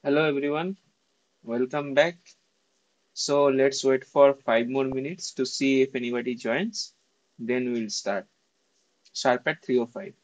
Hello everyone, welcome back. So let's wait for 5 more minutes to see if anybody joins. Then we'll start. Sharp at 3:05.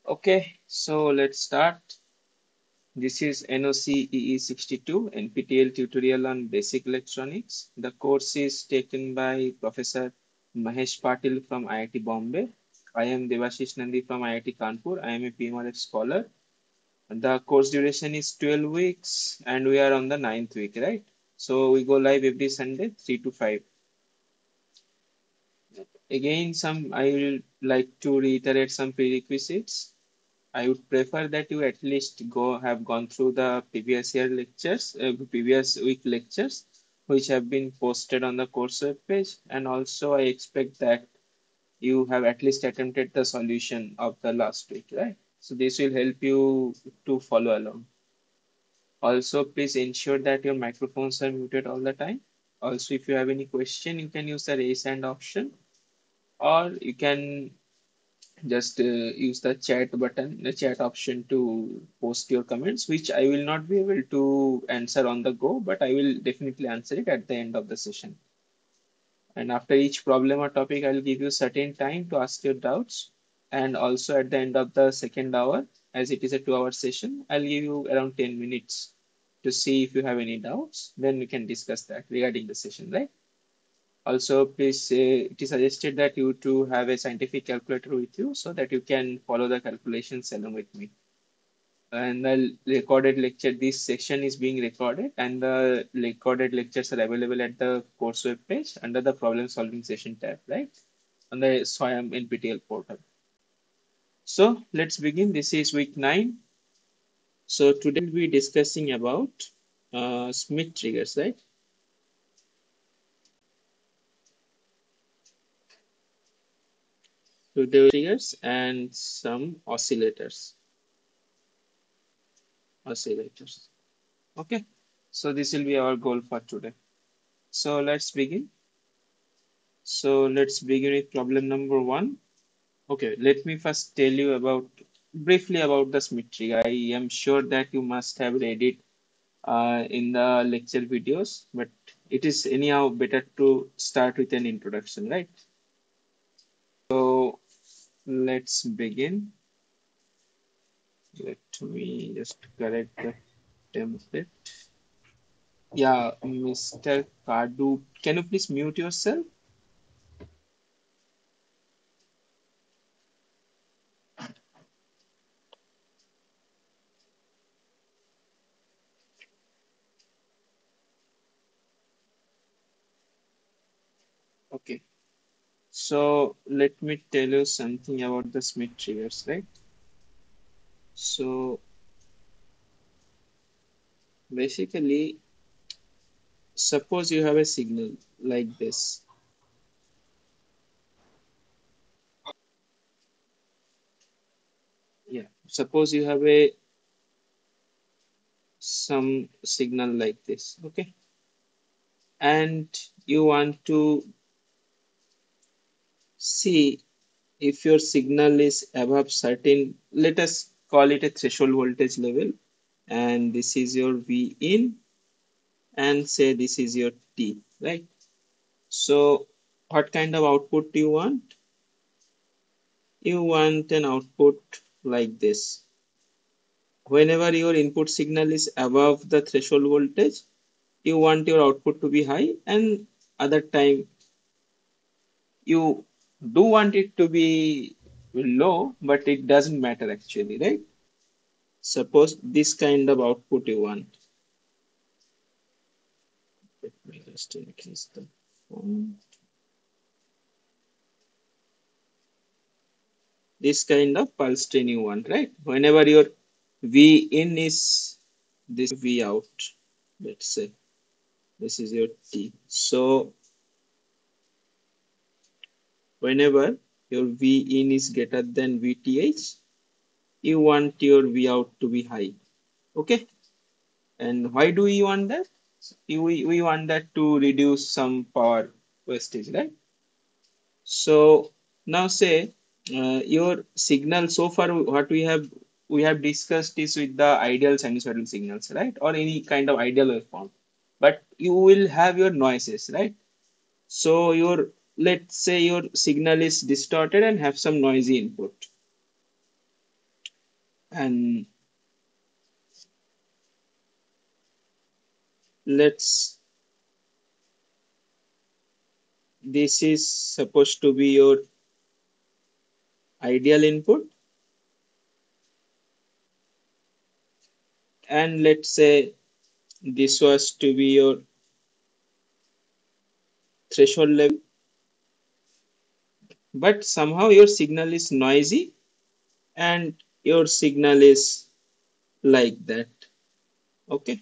Okay, so let's start. This is NOC EE-62 NPTEL tutorial on basic electronics. The course is taken by Professor Mahesh Patil from IIT Bombay. I am Debashish Nandi from IIT Kanpur. I am a PMRF scholar. The course duration is 12 weeks and we are on the ninth week, right? So we go live every Sunday, 3 to 5. Again, I will like to reiterate some prerequisites. I would prefer that you at least have gone through the previous year lectures, previous week lectures, which have been posted on the course web page. And also, I expect that you have at least attempted the solution of the last week, right? So this will help you to follow along. Also, please ensure that your microphones are muted all the time. Also, if you have any question, you can use the raise hand option, or you can just use the chat button, the chat option to post your comments, which I will not be able to answer on the go, but I will definitely answer it at the end of the session. And after each problem or topic, I'll give you certain time to ask your doubts. And also at the end of the second hour, as it is a 2 hour session, I'll give you around 10 minutes to see if you have any doubts. Then we can discuss that regarding the session, right? Also, please, it is suggested that you to have a scientific calculator with you so that you can follow the calculations along with me. And the recorded lecture, this section is being recorded, and the recorded lectures are available at the course web page under the problem solving session tab, right? On the SWAYAM NPTEL portal. So let's begin. This is week 9. So today we'll be discussing about Schmitt triggers, right? So the triggers and some oscillators. Oscillators. Okay. So this will be our goal for today. So let's begin. So let's begin with problem number 1. Okay, let me first tell you about briefly about the Schmitt trigger. I am sure that you must have read it in the lecture videos, but it is anyhow better to start with an introduction, right? So let's begin. Let me just correct the template. Yeah, Mr. Kadu, can you please mute yourself? Okay. So let me tell you something about the Schmitt triggers, right? So basically, suppose you have a signal like this. Yeah. Suppose you have a some signal like this. Okay. And you want to see if your signal is above certain, let us call it a threshold voltage level, and this is your V in, and say this is your T, right? So what kind of output do you want? You want an output like this. Whenever your input signal is above the threshold voltage, you want your output to be high, and other time you do want it to be low, but it doesn't matter actually, right? Suppose this kind of output you want. Let me just increase the font. This kind of pulse train you want, right? Whenever your V in is this V out, let's say this is your T. So whenever your V in is greater than VTH, you want your V out to be high. Okay. And why do we want that? We want that to reduce some power wastage, right? So now say your signal so far what we have discussed is with the ideal sinusoidal signals, right? Or any kind of ideal waveform. But you will have your noises, right? So your let's say your signal is distorted and have some noisy input. And let's this is supposed to be your ideal input, and let's say this was to be your threshold level, but somehow your signal is noisy and your signal is like that. Okay,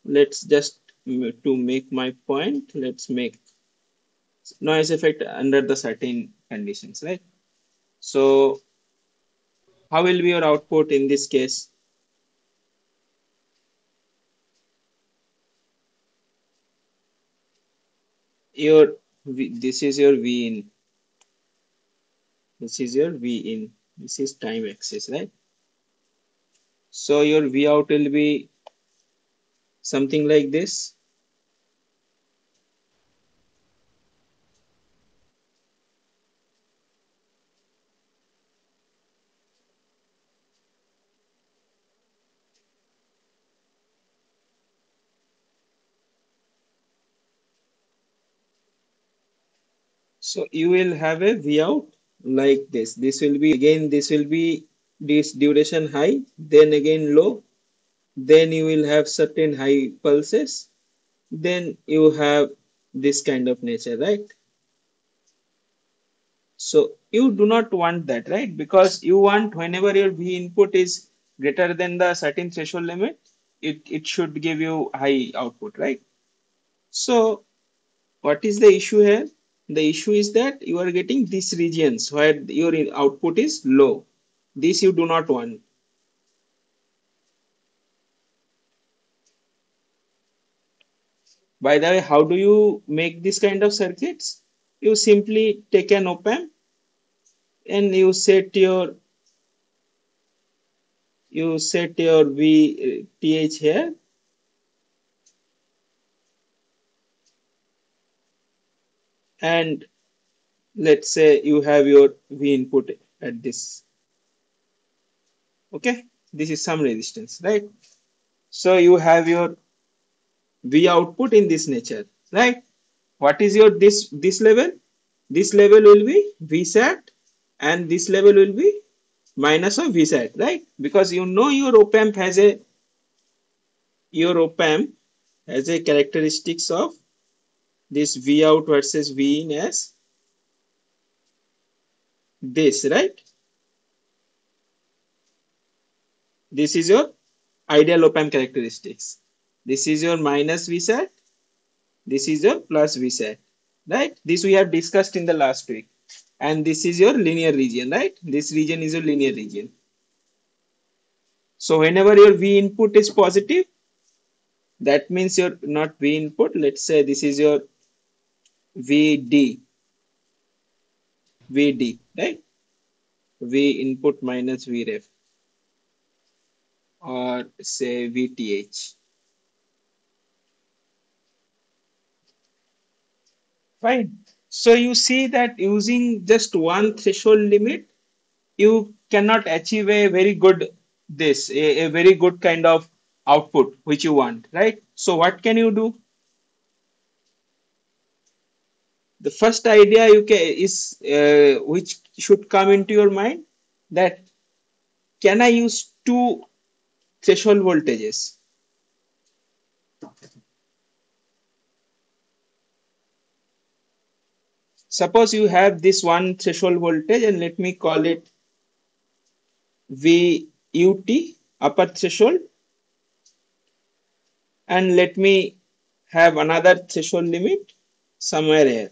let's just to make my point, let's make noise effect under the certain conditions, right? So how will be your output in this case? Your this is your V in, this is your V in, this is time axis, right? So your V out will be something like this. So you will have a V out like this. This will be again, this will be this duration high, then again low, then you will have certain high pulses, then you have this kind of nature, right? So you do not want that, right? Because you want whenever your V input is greater than the certain threshold limit, it should give you high output, right? So what is the issue here? The issue is that you are getting these regions where your output is low. This you do not want. By the way, how do you make this kind of circuits? You simply take an op amp and you set your VTH here, and let's say you have your V input at this. Okay, this is some resistance, right? So you have your V output in this nature, right? What is your this level? This level will be Vsat, and this level will be minus of Vsat, right? Because you know your op amp has a characteristics of this V out versus V in as this, right? This is your ideal op amp characteristics. This is your minus Vsat. This is your plus Vsat, right? This we have discussed in the last week. And this is your linear region, right? This region is your linear region. So whenever your V input is positive, that means your not V input. Let's say this is your VD, VD, right? V input minus Vref, or say VTH. Fine. So you see that using just one threshold limit, you cannot achieve a very good a very good kind of output which you want, right? So what can you do? The first idea you can is which should come into your mind, that can I use two threshold voltages? Suppose you have this one threshold voltage, and let me call it VUT, upper threshold, and let me have another threshold limit somewhere here,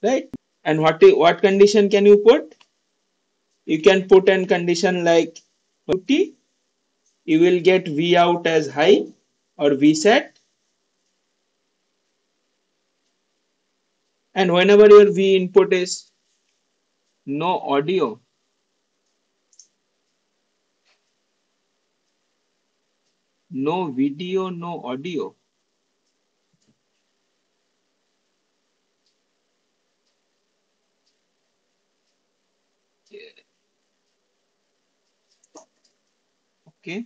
right? And what condition can you put? You can put an condition like UT, you will get V out as high or Vsat, and whenever your V input is no audio, no video, no audio. Okay.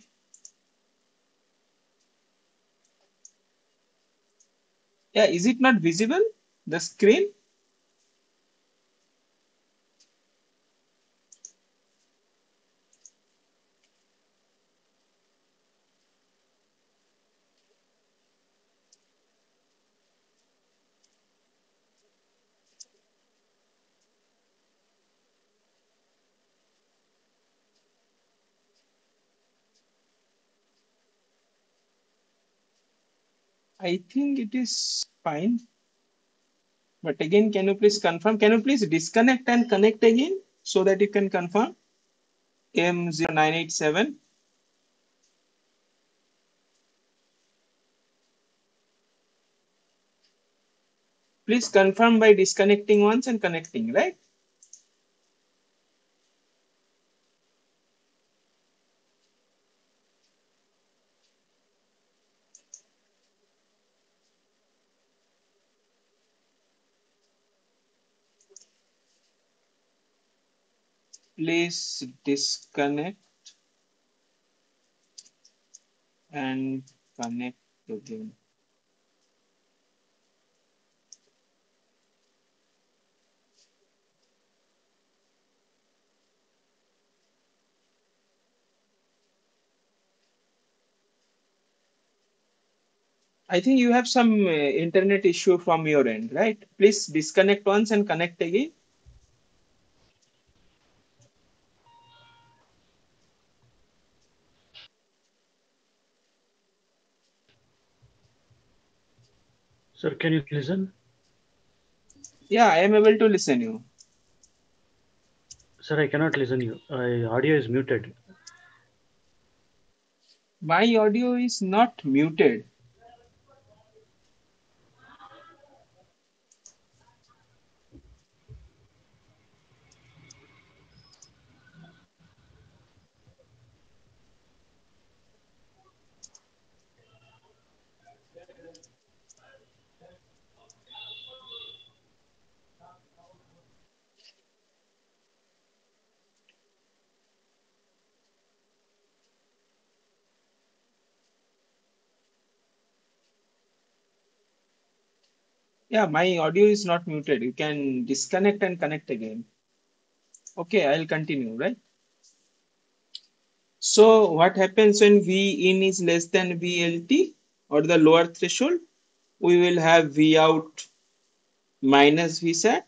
Yeah, is it not visible? The screen? I think it is fine. But again, can you please confirm? Can you please disconnect and connect again so that you can confirm? M0987. Please confirm by disconnecting once and connecting, right? Please disconnect and connect again. I think you have some internet issue from your end, right? Please disconnect once and connect again. Sir, can you listen? Yeah, I am able to listen you. Sir, I cannot listen you. Audio is muted. My audio is not muted. Yeah, my audio is not muted. You can disconnect and connect again. Okay, I'll continue, right? So what happens when V in is less than VLT or the lower threshold? We will have V out minus Vsat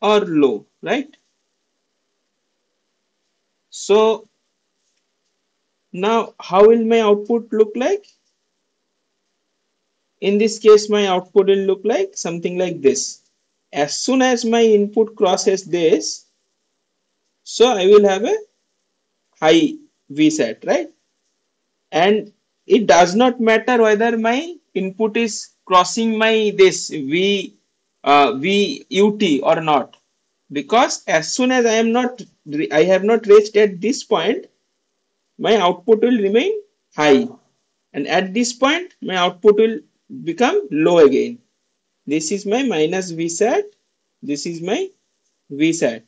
or low, right? So now how will my output look like? In this case, my output will look like something like this. As soon as my input crosses this, so I will have a high Vsat, right? And it does not matter whether my input is crossing my this VUT or not, because as soon as I have not reached at this point, my output will remain high, and at this point my output will become low again. This is my minus Vsat, this is my Vsat.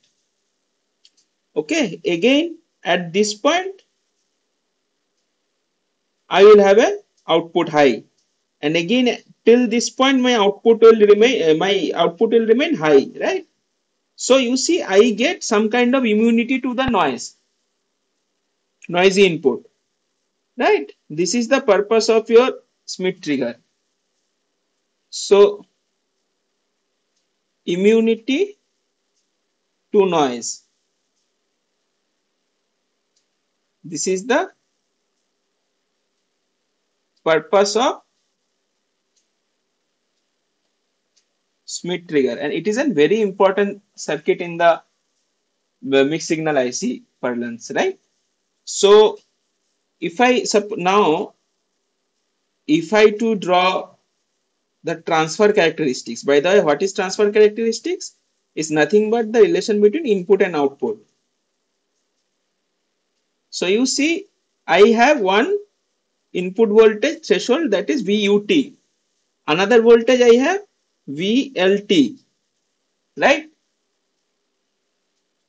Okay, again at this point I will have a output high, and again till this point my output will remain high, right? So you see I get some kind of immunity to the noisy input, right? This is the purpose of your Schmitt trigger. So immunity to noise, this is the purpose of Schmitt trigger, and it is a very important circuit in the mixed signal IC parlance, right? So if I now if I to draw the transfer characteristics, by the way, what is transfer characteristics? Is nothing but the relation between input and output. So you see I have one input voltage threshold, that is VUT, another voltage I have VLT, right?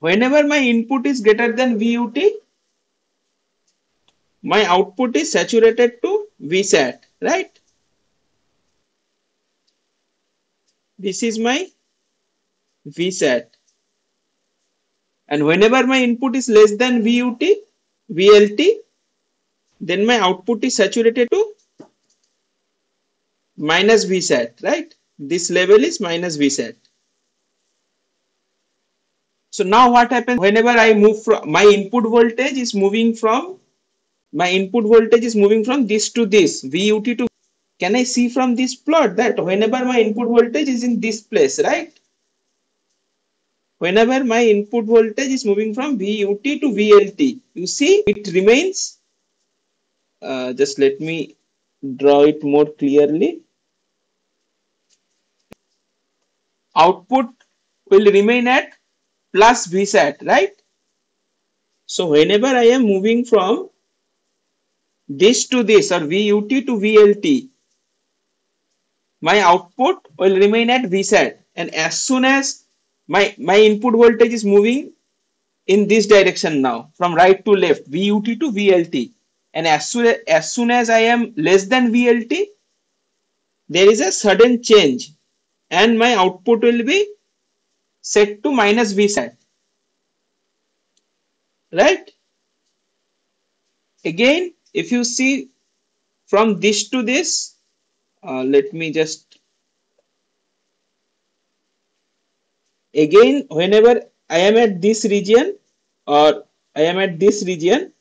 Whenever my input is greater than VUT, my output is saturated to Vsat, right? This is my Vsat. And whenever my input is less than VLT, then my output is saturated to minus Vsat, right? This level is minus Vsat. So now what happens whenever I move from my input voltage is moving from this to this, VUT to, Can I see from this plot that whenever my input voltage is in this place, right? Whenever my input voltage is moving from VUT to VLT, you see it remains, just let me draw it more clearly. Output will remain at plus VSAT, right? So whenever I am moving from this to this or VUT to VLT, my output will remain at VSAT. And as soon as my input voltage is moving in this direction now, from right to left, VUT to VLT, and as soon as I am less than VLT, there is a sudden change, and my output will be set to minus VSAT, right? Again, if you see from this to this, let me just again, whenever I am at this region or I am at this region,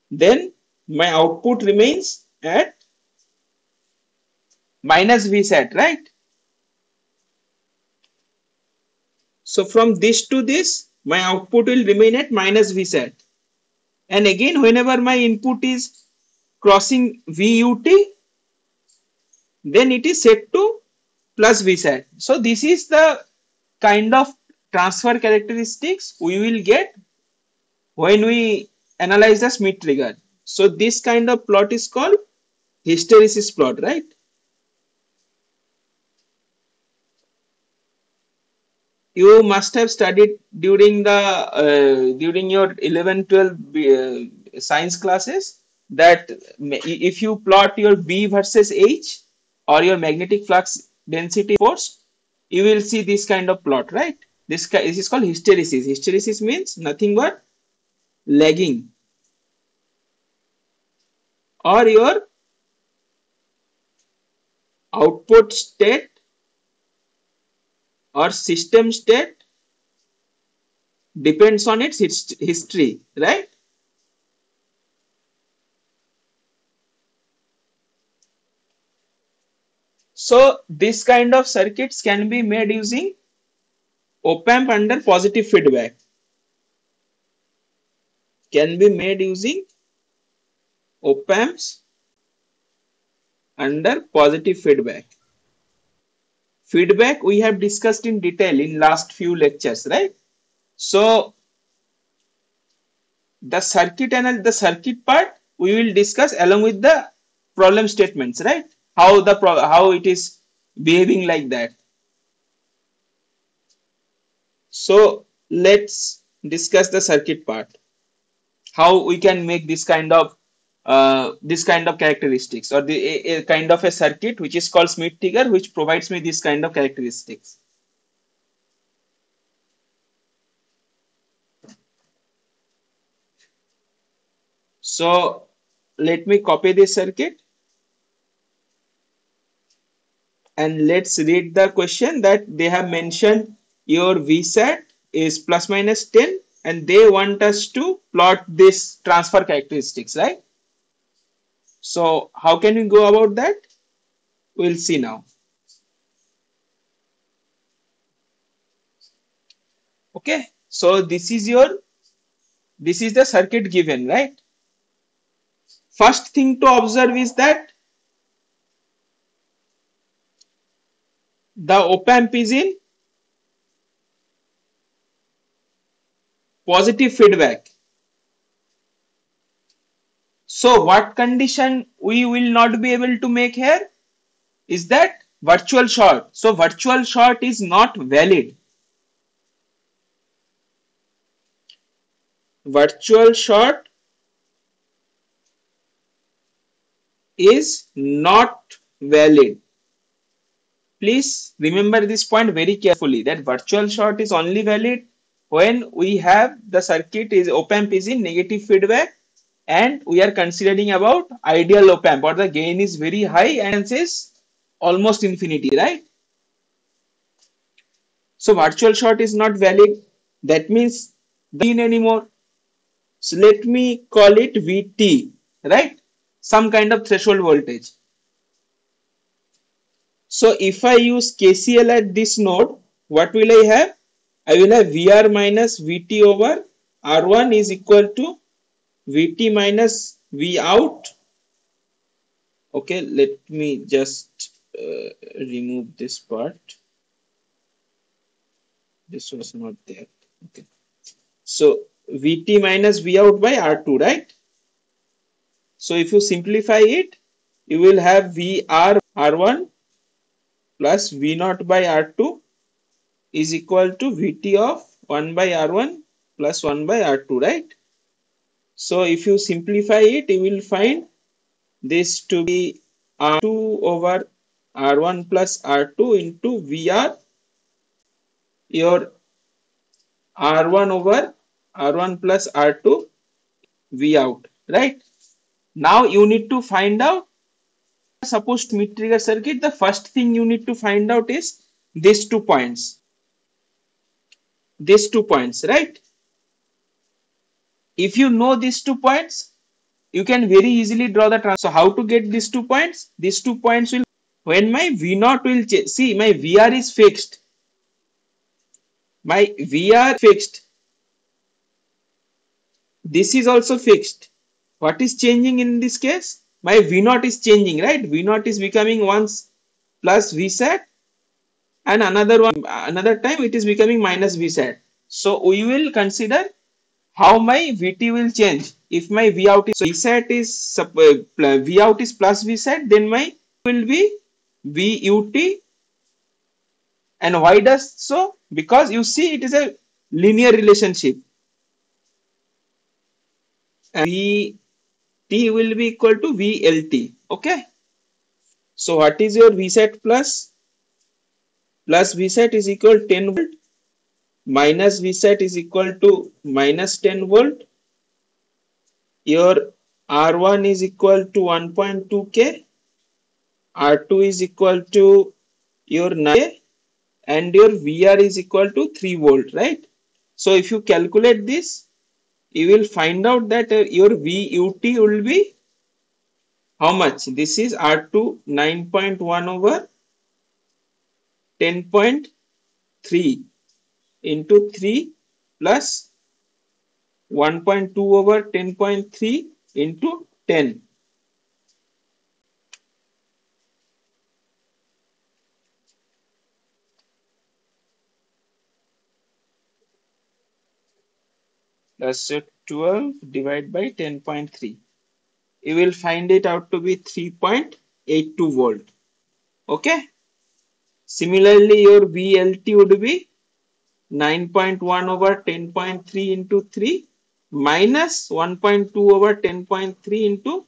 then my output remains at minus VSAT, right? So from this to this, my output will remain at minus VSAT. And again, whenever my input is crossing VUT, then it is set to plus VSAT. So this is the kind of transfer characteristics we will get when we analyze the Schmitt trigger. So this kind of plot is called hysteresis plot, right? You must have studied during the during your 11 12 science classes that if you plot your B versus H or your magnetic flux density force, you will see this kind of plot, right? This is called hysteresis. Hysteresis means nothing but lagging, or your output state or system state depends on its history, right? So this kind of circuits can be made using op-amp under positive feedback. Can be made using op-amps under positive feedback. Feedback we have discussed in detail in last few lectures, right? So the circuit part we will discuss along with the problem statements, right? How it is behaving like that. So let's discuss the circuit part. How we can make this kind of characteristics, or a kind of a circuit which is called Schmitt trigger, which provides me this kind of characteristics. So let me copy this circuit and let's read the question that they have mentioned. Your VSAT is plus minus 10 and they want us to plot this transfer characteristics, right? So how can we go about that? We'll see now. Okay, so this is the circuit given, right? First thing to observe is that the op-amp is in positive feedback. So what condition we will not be able to make here is that virtual short. So virtual short is not valid. Virtual short is not valid. Please remember this point very carefully, that virtual short is only valid when we have the circuit is op-amp is in negative feedback and we are considering about ideal op-amp, or the gain is very high and is almost infinity, right? So virtual short is not valid. That means the gain anymore. So let me call it VT, right? Some kind of threshold voltage. So if I use KCL at this node, what will I have? I will have VR minus VT over R1 is equal to VT minus V out. Okay, let me just remove this part. This was not there. Okay. So VT minus V out by R2, right? So if you simplify it, you will have VR R1 plus V naught by R2 is equal to Vt of 1 by R1 plus 1 by R2, right? So if you simplify it, you will find this to be R2 over R1 plus R2 into VR, your R1 over R1 plus R2 V out, right? Now you need to find out, suppose Schmitt trigger circuit, the first thing you need to find out is these 2 points. These 2 points, right? If you know these 2 points, you can very easily draw the transfer. So how to get these 2 points? These 2 points will, when my V naught will change, see my VR is fixed. My VR fixed. This is also fixed. What is changing in this case? My V naught is changing, right? V naught is becoming once plus Vsat, and another time it is becoming minus Vsat. So we will consider how my Vt will change. If my V out is Vsat is V out is plus Vsat, then my will be VUT. And why does so? Because you see it is a linear relationship. And VT will be equal to VLT. Okay. So what is your Vsat plus? Plus Vsat is equal to 10 volt. Minus Vsat is equal to minus 10 volt. Your R1 is equal to 1.2K. R2 is equal to your 9K. And your VR is equal to 3 volt, right? So if you calculate this, you will find out that your VUT will be how much? This is R2 9.1 over 10.3 into 3 plus 1.2 over 10.3 into 10 plus 12 divided by 10.3. You will find it out to be 3.82 volt. Okay. Similarly, your VLT would be 9.1 over 10.3 into 3 minus 1.2 over 10.3 into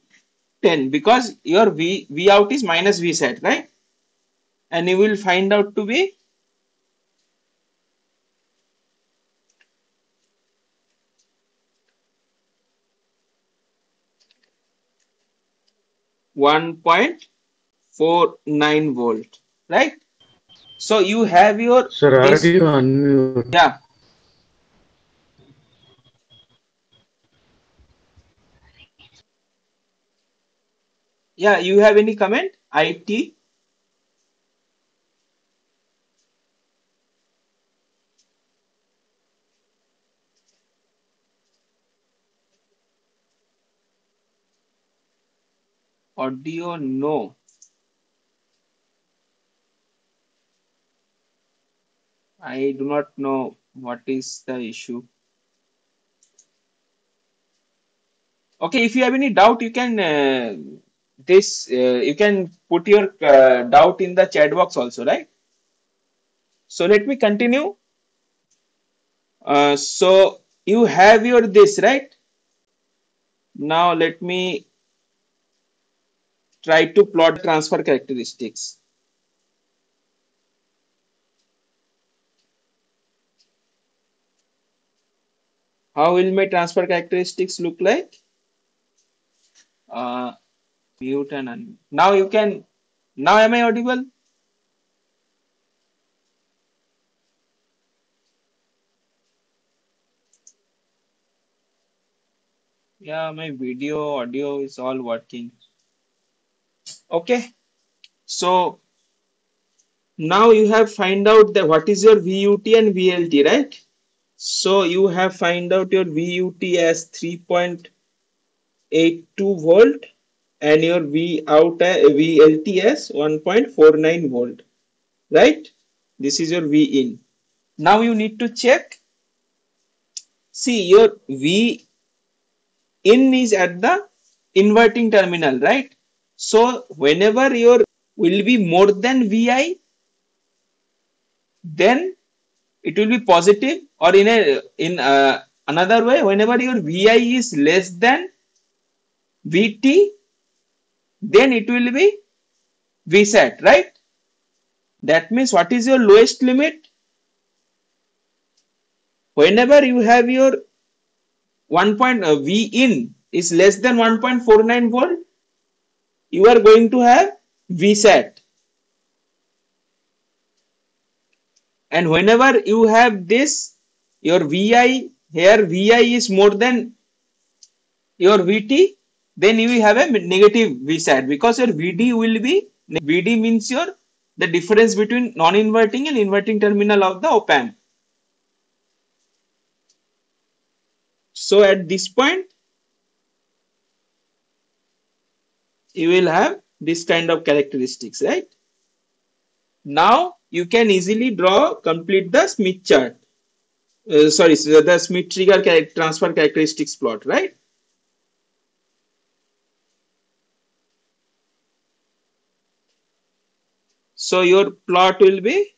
10, because your V out is minus V set, right? And you will find out to be 1.49 volt, right? So you have your Sir, this, audio unmute. yeah. Yeah, you have any comment? IT? Audio, no. I do not know what is the issue. Okay, if you have any doubt, you can you can put your doubt in the chat box also, right? So let me continue. So you have your this, right? Now let me try to plot transfer characteristics. How will my transfer characteristics look like? Uh, Mute and unmute. Now you can. Now am I audible? Yeah, my video, audio is all working. Okay. So Now you have find out that what is your VUT and VLT, right? So you have find out your VUT as 3.82 volt and your VLT as 1.49 volt, right? This is your V in. Now you need to check. See, your V in is at the inverting terminal, right? So whenever your will be more than Vi, then it will be positive, or in another way, whenever your Vi is less than Vt, then it will be Vsat, right? That means what is your lowest limit? Whenever you have your 1 point V in is less than 1.49 volt, you are going to have Vsat. And whenever you have this, your Vi, here Vi is more than your Vt, then you will have a negative Vsat, because your Vd will be, Vd means your the difference between non-inverting and inverting terminal of the op amp. So at this point, you will have this kind of characteristics, right? Now you can easily complete the Schmitt chart. Sorry, so the Schmitt trigger transfer characteristics plot, right? So your plot will be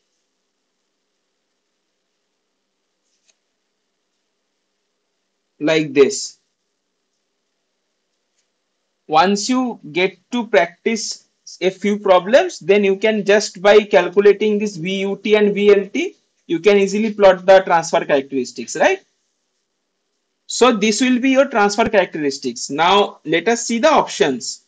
like this. Once you get to practice a few problems, then you can just by calculating this VUT and VLT, you can easily plot the transfer characteristics, right? So this will be your transfer characteristics. Now let us see the options.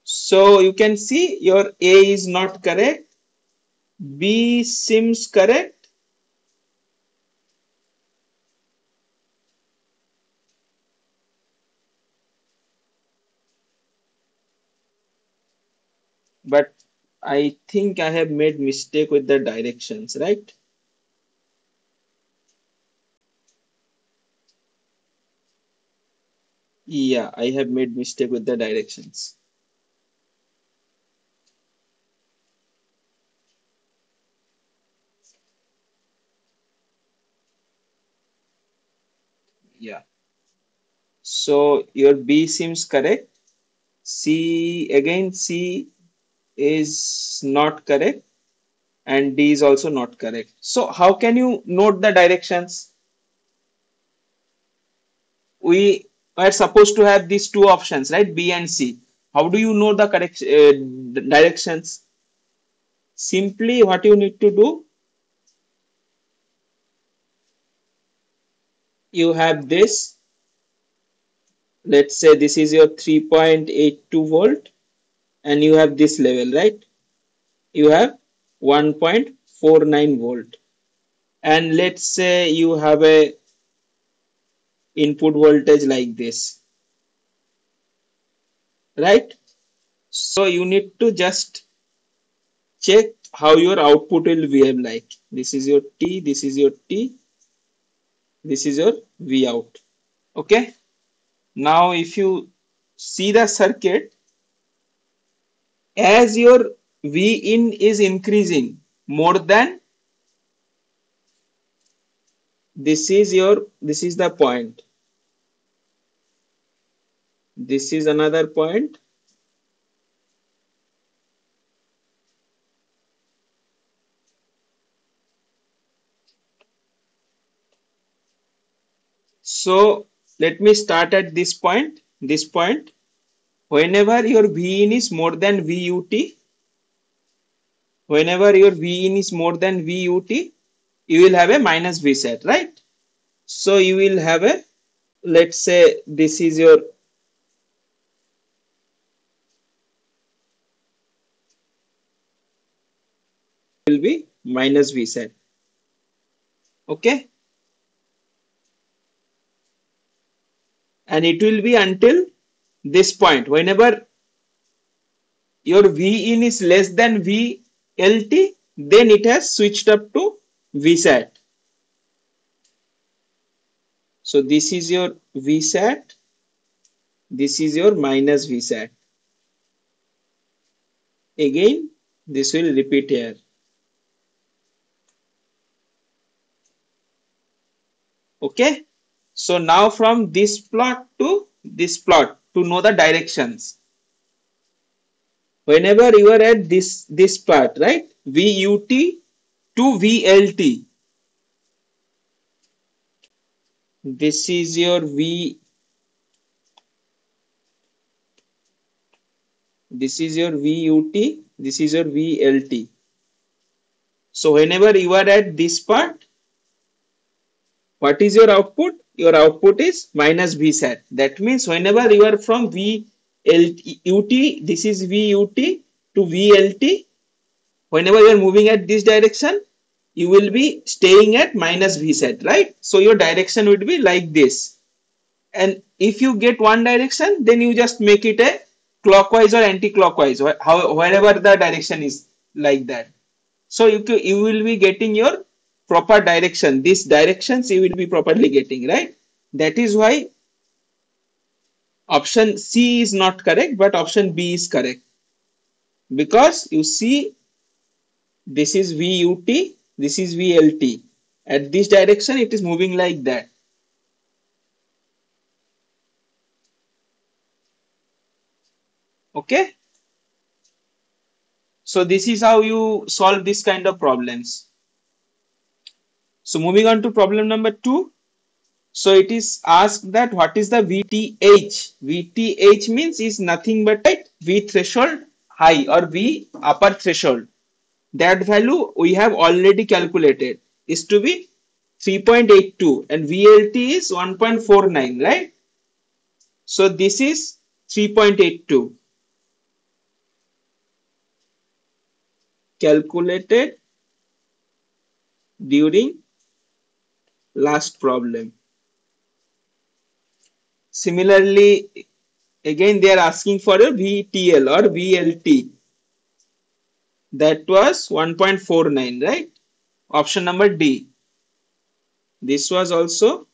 So you can see your A is not correct, B seems correct, but I think I have made mistake with the directions, right? Yeah, I have made mistake with the directions. Yeah. So your B seems correct. C is not correct, and D is also not correct. So how can you note the directions? We are supposed to have these two options, right? B and C. How do you know the correct directions? Simply what you need to do, you have this. Let's say this is your 3.82 volt, and you have this level, right? You have 1.49 volt. And let's say you have a input voltage like this, right? So you need to just check how your output will behave like. This is your T, this is your T, this is your V out. Okay. Now if you see the circuit, as your V in is increasing more than, this is the point. This is another point. So let me start at this point. This point. Whenever your V in is more than VUT, whenever your V in is more than VUT, you will have a minus Vset, right? So you will have a, let's say this is your, will be minus Vset. Okay. And it will be until this point. Whenever your V in is less than VLT, then it has switched up to VSAT. So this is your VSAT, this is your minus VSAT. Again, this will repeat here. Okay. So now from this plot to this plot to know the directions. Whenever you are at this part, right? VUT to VLT. This is your this is your VUT, this is your VLT. So whenever you are at this part, what is your output? Your output is minus VSAT. That means whenever you are from VLT, this is VUT to VLT, whenever you are moving at this direction, you will be staying at minus VSAT, right? So your direction would be like this. And if you get one direction, then you just make it a clockwise or anti-clockwise, wherever the direction is like that. So you will be getting your proper direction. These directions you will be properly getting, right? That is why option C is not correct, but option B is correct. Because you see, this is VUT, this is VLT. At this direction, it is moving like that. Okay. So this is how you solve this kind of problems. So moving on to problem number 2. So it is asked that what is the VTH? VTH means is nothing but right, V threshold high or V upper threshold. That value we have already calculated is to be 3.82 and VLT is 1.49, right? So this is 3.82 calculated during last problem. Similarly, again they are asking for a VTL or VLT. That was 1.49, right? Option number D. This was also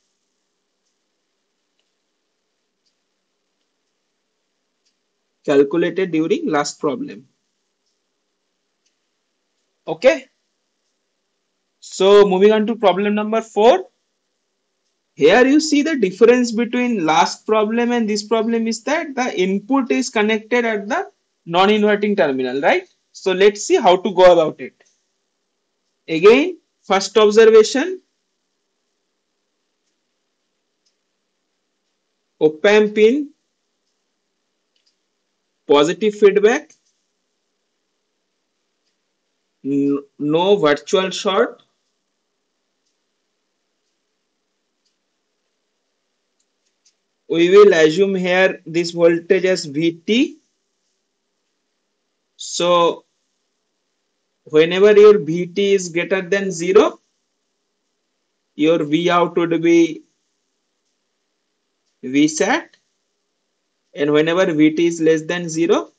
calculated during last problem. Okay. So moving on to problem number 4. Here you see the difference between last problem and this problem is that the input is connected at the non-inverting terminal, right? So let's see how to go about it. Again, first observation, op-amp in positive feedback, no virtual short, we will assume here this voltage as Vt. So whenever your Vt is greater than 0, your V out would be Vsat, and whenever Vt is less than 0,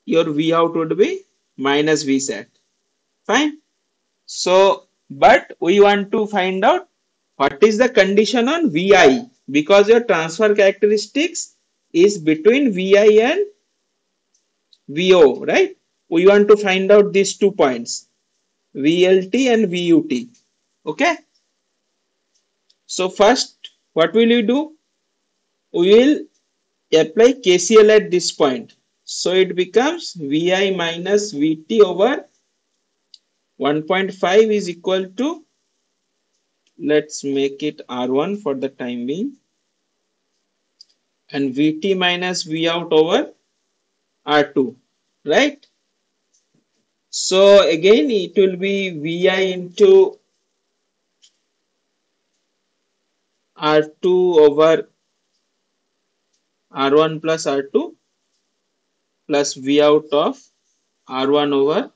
your V out would be minus Vsat. Fine. So, but we want to find out what is the condition on Vi, because your transfer characteristics is between Vi and Vo, right? We want to find out these 2 points, VLT and VUT. Okay. So first, what will you do? We will apply KCL at this point. So it becomes Vi minus Vt over 1.5 is equal to, let's make it R1 for the time being, and Vt minus V out over R2, right? So again, it will be Vi into R2 over R1 plus R2 plus V out of R1 over,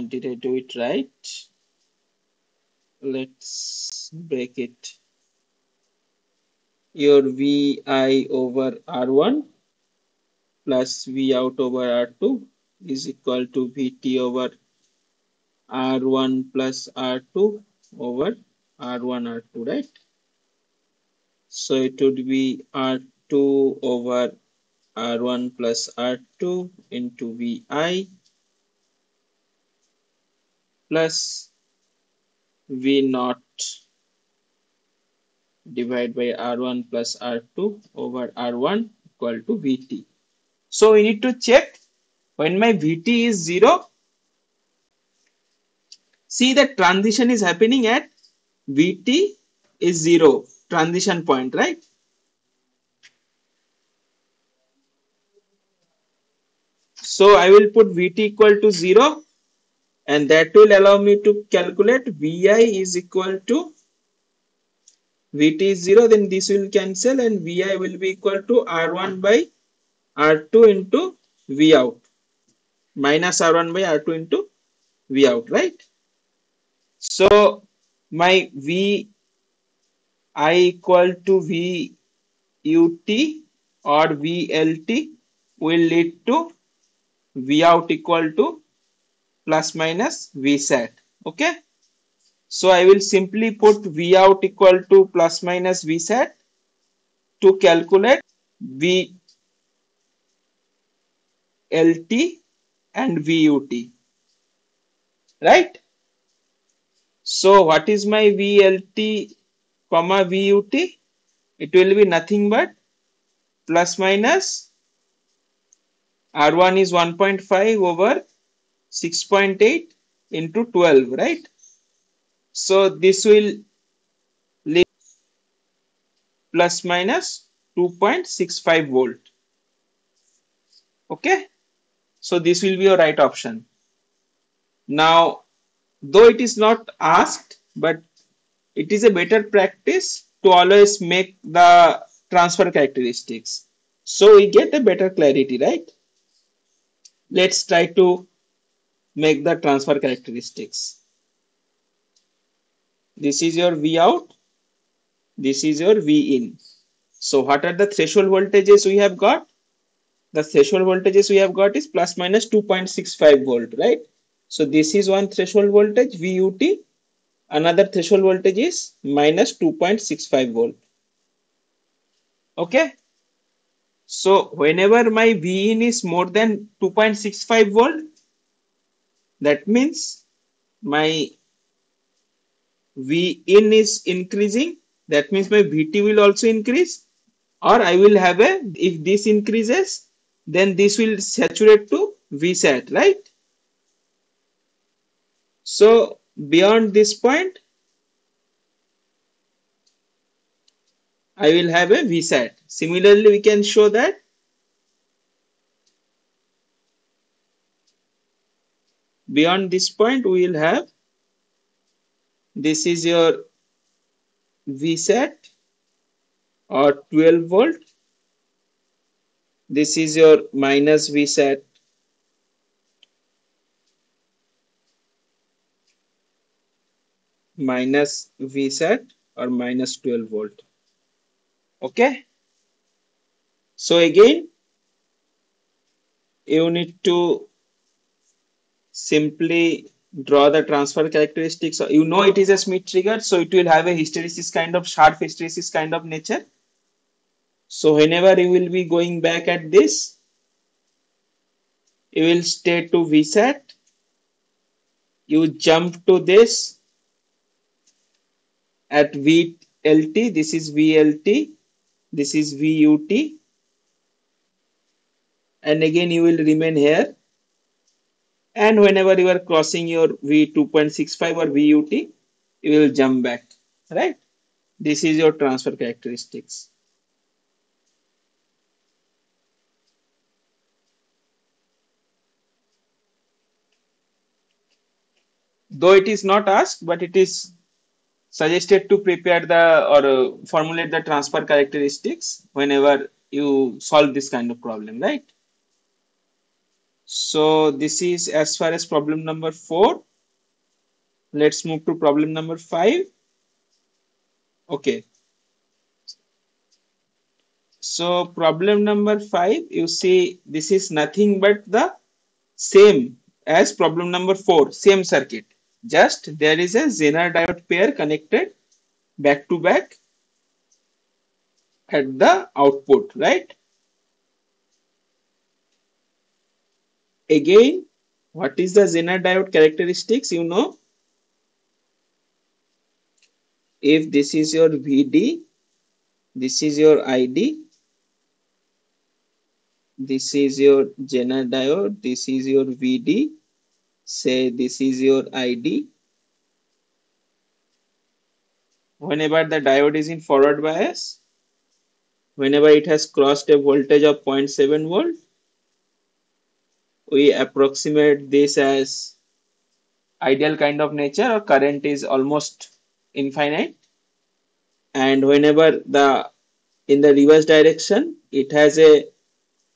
did I do it right? Let's break it. your Vi over R1 plus V out over R2 is equal to Vt over R1 plus R2 over R1 R2, right? So it would be R2 over R1 plus R2 into Vi plus V naught divided by R1 plus R2 over R1 equal to Vt. So we need to check when my Vt is 0. See, the transition is happening at Vt is 0 transition point, right? So I will put Vt equal to 0, and that will allow me to calculate Vi is equal to Vt is 0, then this will cancel and Vi will be equal to R1 by R2 into V out minus R1 by R2 into V out, right? So my Vi equal to VUT or VLT will lead to V out equal to plus minus Vsat. Okay. So I will simply put V out equal to plus minus Vsat to calculate VLT and VUT. Right? So what is my VLT comma VUT? It will be nothing but plus minus R1 is 1.5 over 6.8 into 12, right? So this will leave plus minus 2.65 volt. Okay. So this will be your right option. Now, though it is not asked, but it is a better practice to always make the transfer characteristics. So we get a better clarity, right? Let's try to make the transfer characteristics. This is your V out. This is your V in. So what are the threshold voltages we have got? The threshold voltages we have got is plus minus 2.65 volt, right? So this is one threshold voltage VUT. Another threshold voltage is minus 2.65 volt. Okay. So whenever my V in is more than 2.65 volt, that means my V in is increasing. That means my VT will also increase, or I will have a, if this increases, then this will saturate to Vsat, right? So beyond this point, I will have a Vsat. Similarly, we can show that beyond this point, we will have, this is your Vsat or 12 volt. This is your minus Vsat minus Vsat or minus 12 volt. Okay. So again, you need to simply draw the transfer characteristics. You know it is a Schmitt trigger, so it will have a hysteresis kind of, sharp hysteresis kind of nature. So whenever you will be going back at this, you will stay to Vsat. You jump to this at VLT. This is VLT. This is VUT. And again you will remain here. And whenever you are crossing your V2.65 or VUT, you will jump back. Right? This is your transfer characteristics. Though it is not asked, but it is suggested to prepare the or formulate the transfer characteristics whenever you solve this kind of problem, right? So this is as far as problem number 4. Let's move to problem number 5. Okay. So problem number 5, you see this is nothing but the same as problem number 4, same circuit. Just there is a Zener diode pair connected back to back at the output, right? Again, what is the Zener diode characteristics? You know, if this is your VD, this is your ID, this is your Zener diode, this is your VD, say this is your ID. Whenever the diode is in forward bias, whenever it has crossed a voltage of 0.7 volt, we approximate this as ideal kind of nature, or current is almost infinite. And whenever the in the reverse direction, it has a,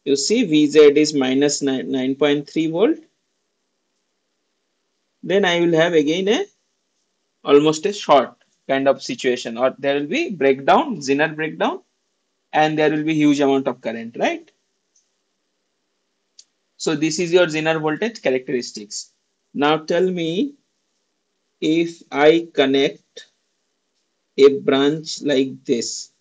you see Vz is minus 9.3 volt, then I will have again a almost a short kind of situation, or there will be breakdown, Zener breakdown, and there will be huge amount of current, right? So this is your Zener voltage characteristics. Now tell me, if I connect a branch like this,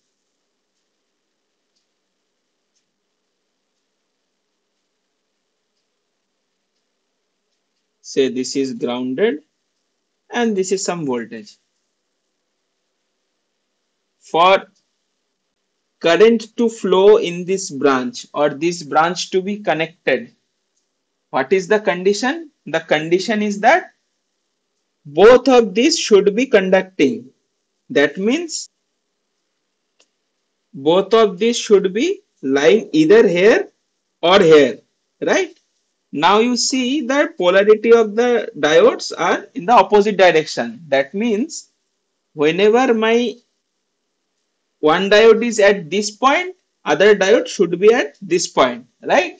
say this is grounded and this is some voltage. For current to flow in this branch, or this branch to be connected, what is the condition? The condition is that both of these should be conducting. That means both of these should be lying either here or here, right? Now you see that polarity of the diodes are in the opposite direction. That means whenever my one diode is at this point, other diode should be at this point, right?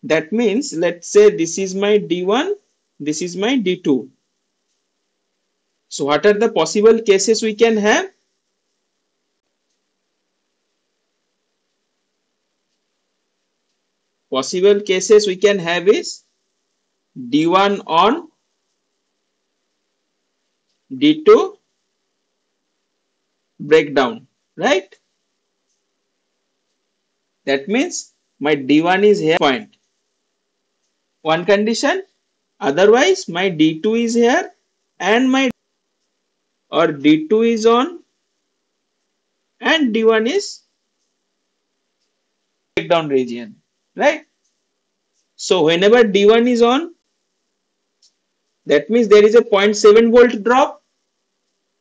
That means let's say this is my D1, this is my D2. So what are the possible cases we can have? Possible cases we can have is D1 on, D2 breakdown, right? That means my D1 is here point. One condition, otherwise my D2 is here and my, or D2 is on and D1 is breakdown region, right? So whenever D1 is on, that means there is a 0.7 volt drop,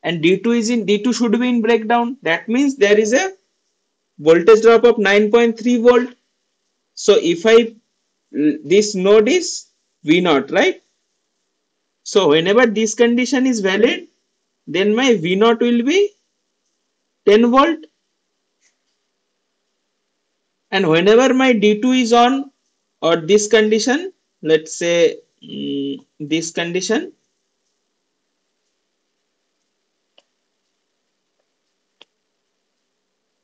and D2 is in, D2 should be in breakdown. That means there is a voltage drop of 9.3 volt. So if I, this node is V0, right? So whenever this condition is valid, then my V0 will be 10 volt, and whenever my D2 is on, or this condition, let's say this condition,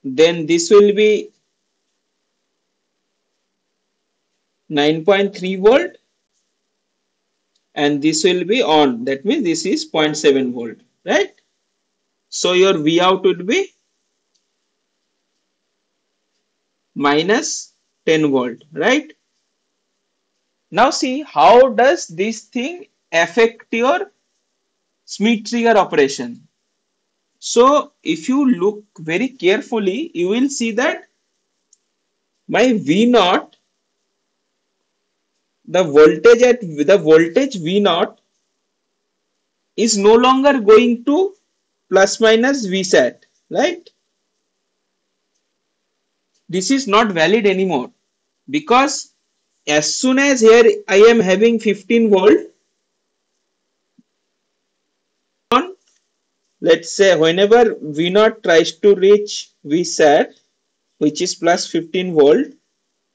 then this will be 9.3 volt and this will be on. That means this is 0.7 volt, right? So your V out would be minus 10 volt, right? Now see, how does this thing affect your Schmitt trigger operation? So if you look very carefully, you will see that my V0, the voltage V0 is no longer going to plus minus Vsat, right? This is not valid anymore, because as soon as here I am having 15 volt on, let's say whenever V0 tries to reach Vsat, which is plus 15 volt,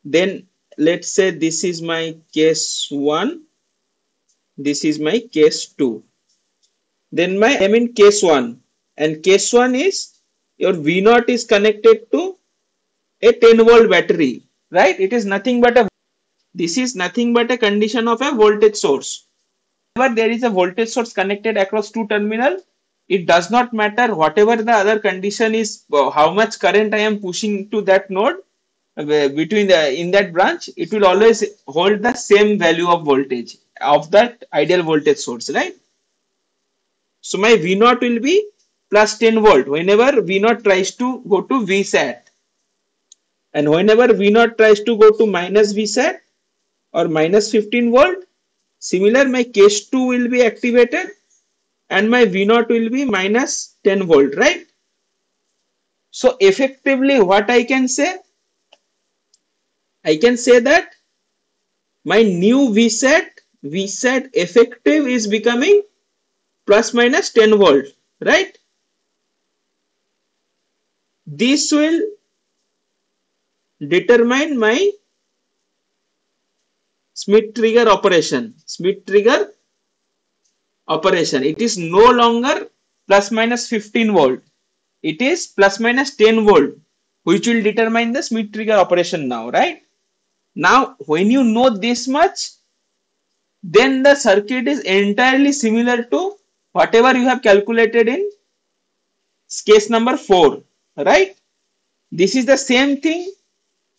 then let's say this is my case 1, this is my case 2. Then my I am in case 1, and case 1 is your V0 is connected to a 10-volt battery, right? It is nothing but a, this is nothing but a condition of a voltage source. Whenever there is a voltage source connected across two terminals, it does not matter whatever the other condition is, how much current I am pushing to that node, between the in that branch, it will always hold the same value of voltage of that ideal voltage source, right? So my V naught will be plus 10 volt whenever V naught tries to go to VSAT, and whenever V naught tries to go to minus VSAT or minus 15 volt, similar my case 2 will be activated and my V naught will be minus 10 volt, right? So effectively what I can say? I can say that my new VSAT effective is becoming plus minus 10 volt, right? This will determine my Schmitt trigger operation. Schmitt trigger operation. It is no longer plus minus 15 volt. It is plus minus 10 volt, which will determine the Schmitt trigger operation now, right? Now, when you know this much, then the circuit is entirely similar to whatever you have calculated in case number 4, right? This is the same thing,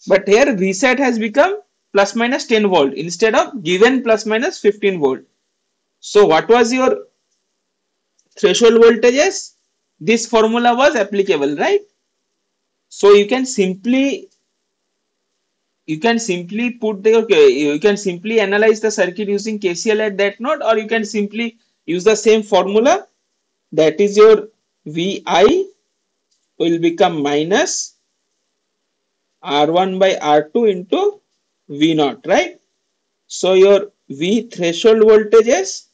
but here VSAT has become plus minus 10 volt instead of given plus minus 15 volt. So what was your threshold voltages? This formula was applicable, right? So you can simply put the, you can simply analyze the circuit using KCL at that node, or you can simply use the same formula, that is your VI will become minus R1 by R2 into V naught, right? So your V threshold voltages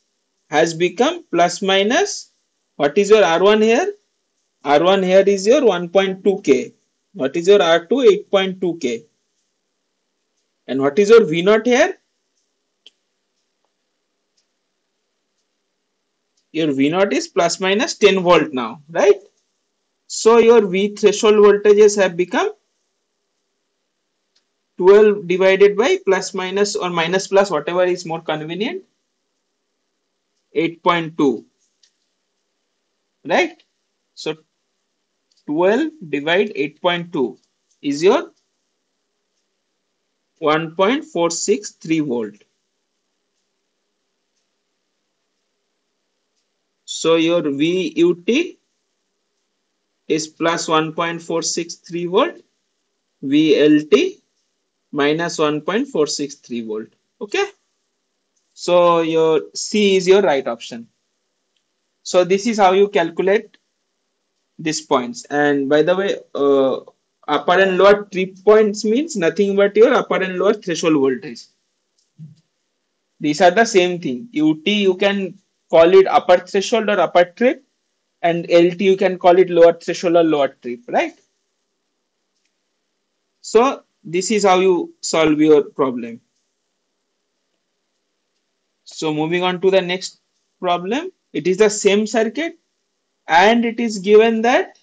has become plus minus, what is your R1 here? R1 here is your 1.2K. What is your R2? 8.2K. And what is your V naught here? Your V naught is plus minus 10 volt now, right? So your V threshold voltages have become 12 divided by plus minus or minus plus, whatever is more convenient, 8.2, right? So 12 divide 8.2 is your 1.463 volt. So your VUT is plus 1.463 volt, VLT minus 1.463 volt. Okay. So your C is your right option. So this is how you calculate these points. And by the way, upper and lower trip points means nothing but your upper and lower threshold voltage. These are the same thing. UT you can call it upper threshold or upper trip, and LT you can call it lower threshold or lower trip, right? So this is how you solve your problem. So moving on to the next problem, it is the same circuit and it is given that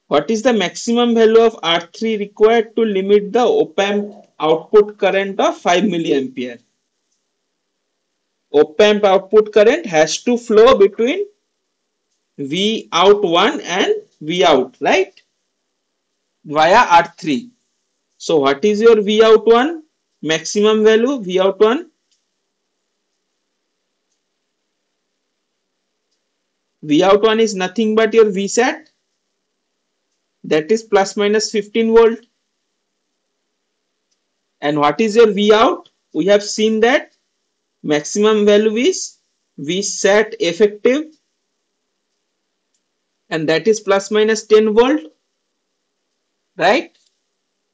what is the maximum value of R3 required to limit the op-amp output current of 5 milliampere. Op-amp output current has to flow between V out 1 and V out, right? Via R3. So what is your V out 1? Maximum value V out 1? V out 1 is nothing but your VSAT, that is plus minus 15 volt. And what is your V out? We have seen that maximum value is VSAT effective, and that is plus minus 10 volt, right?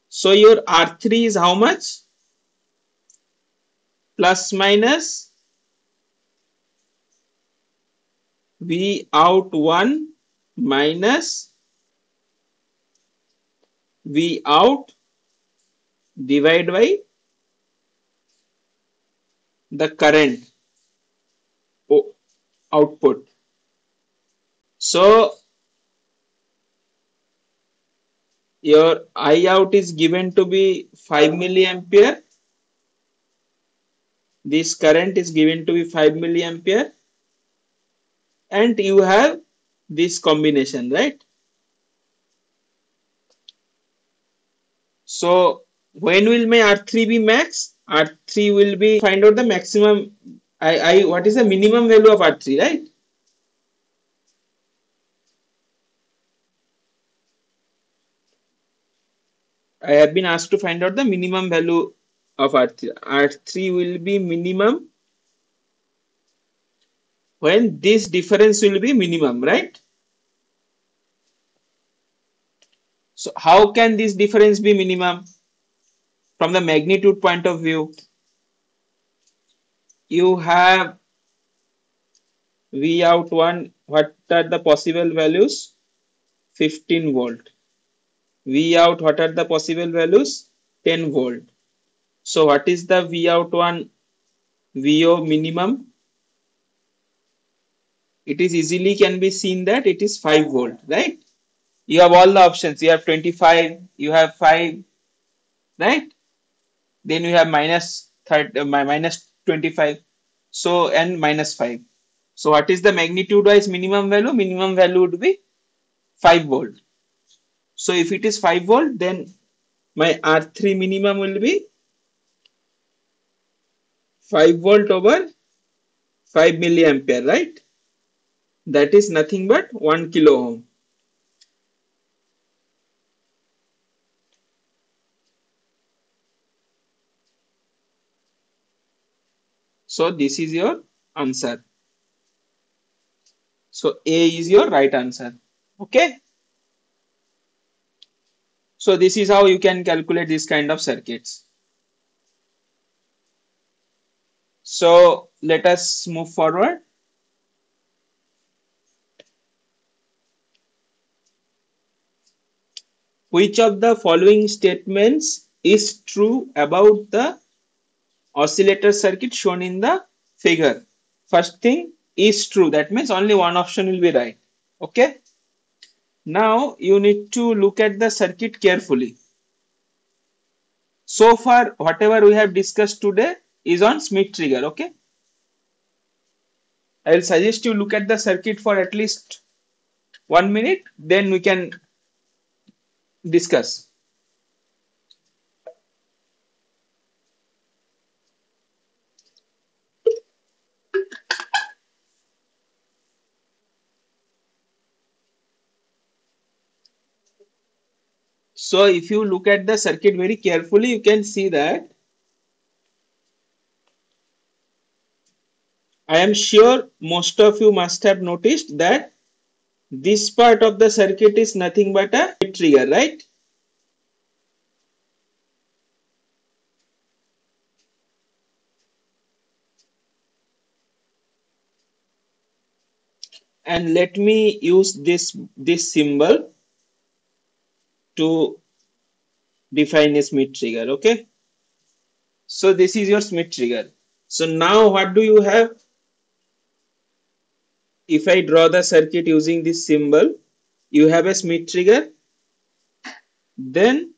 So your R3 is how much? Plus minus V out 1 minus V out divided by the current output. So your I out is given to be 5 milliampere. This current is given to be 5 milliampere, and you have this combination, right? So when will my R3 be max? R3 will be find out the maximum. What is the minimum value of R3, right? I have been asked to find out the minimum value of R3. R3 will be minimum when this difference will be minimum, right? So how can this difference be minimum? From the magnitude point of view, you have V out 1. What are the possible values? 15 volt. V out, what are the possible values? 10 volt. So what is the V out 1 VO minimum? It is easily can be seen that it is 5 volt, right? You have all the options. You have 25, you have 5, right? Then you have minus 30, minus 25. So, and minus 5. So what is the magnitude wise minimum value? Minimum value would be 5 volt. So if it is 5 volt, then my R3 minimum will be 5 volt over 5 milliampere, right? That is nothing but 1 kilo ohm. So this is your answer. So A is your right answer. Okay. So this is how you can calculate this kind of circuits. So let us move forward. Which of the following statements is true about the oscillator circuit shown in the figure? First thing is true. That means only one option will be right. Okay. Now you need to look at the circuit carefully. So far, whatever we have discussed today is on Schmitt trigger. Okay. I will suggest you look at the circuit for at least 1 minute. Then we can discuss. So if you look at the circuit very carefully, you can see that I am sure most of you must have noticed that this part of the circuit is nothing but a trigger, right? And let me use this symbol to define a Schmitt trigger. Okay. So this is your Schmitt trigger. So now what do you have? If I draw the circuit using this symbol, you have a Schmitt trigger. Then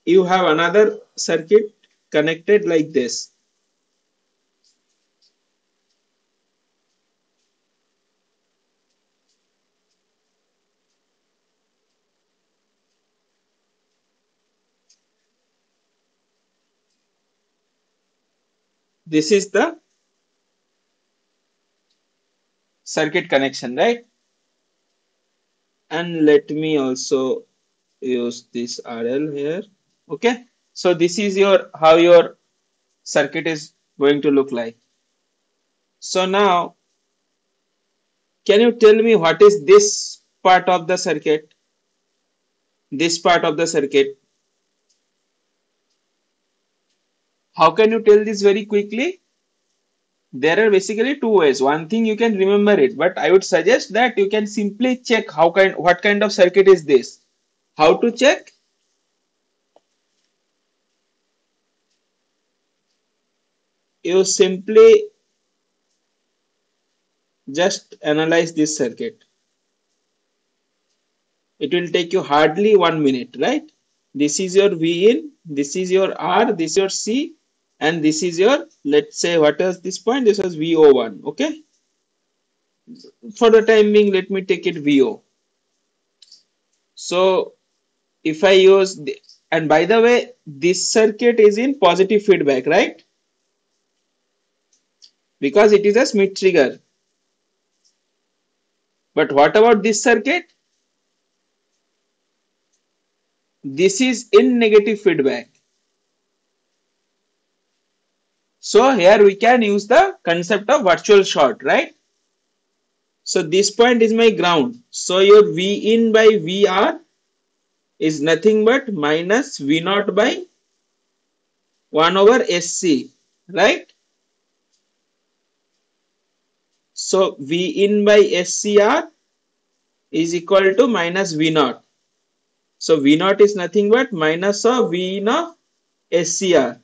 you have another circuit connected like this. This is the circuit connection, right? And let me also use this RL here. Okay. So this is your how your circuit is going to look like. So now, can you tell me what is this part of the circuit? This part of the circuit. How can you tell this very quickly? There are basically two ways. One thing you can remember it, but I would suggest that you can simply check what kind of circuit is this. How to check? You simply just analyze this circuit. It will take you hardly 1 minute, right? This is your V in, this is your R, this is your C, and this is your, let's say, what is this point? This was VO1, okay? For the time being, let me take it VO. So if I use, and by the way, this circuit is in positive feedback, right? Because it is a Schmitt trigger. But what about this circuit? This is in negative feedback. So here we can use the concept of virtual short, right? So this point is my ground. So your V in by VR is nothing but minus V naught by 1 over SC, right? So V in by SCR is equal to minus V naught. So V naught is nothing but minus of V in of SCR.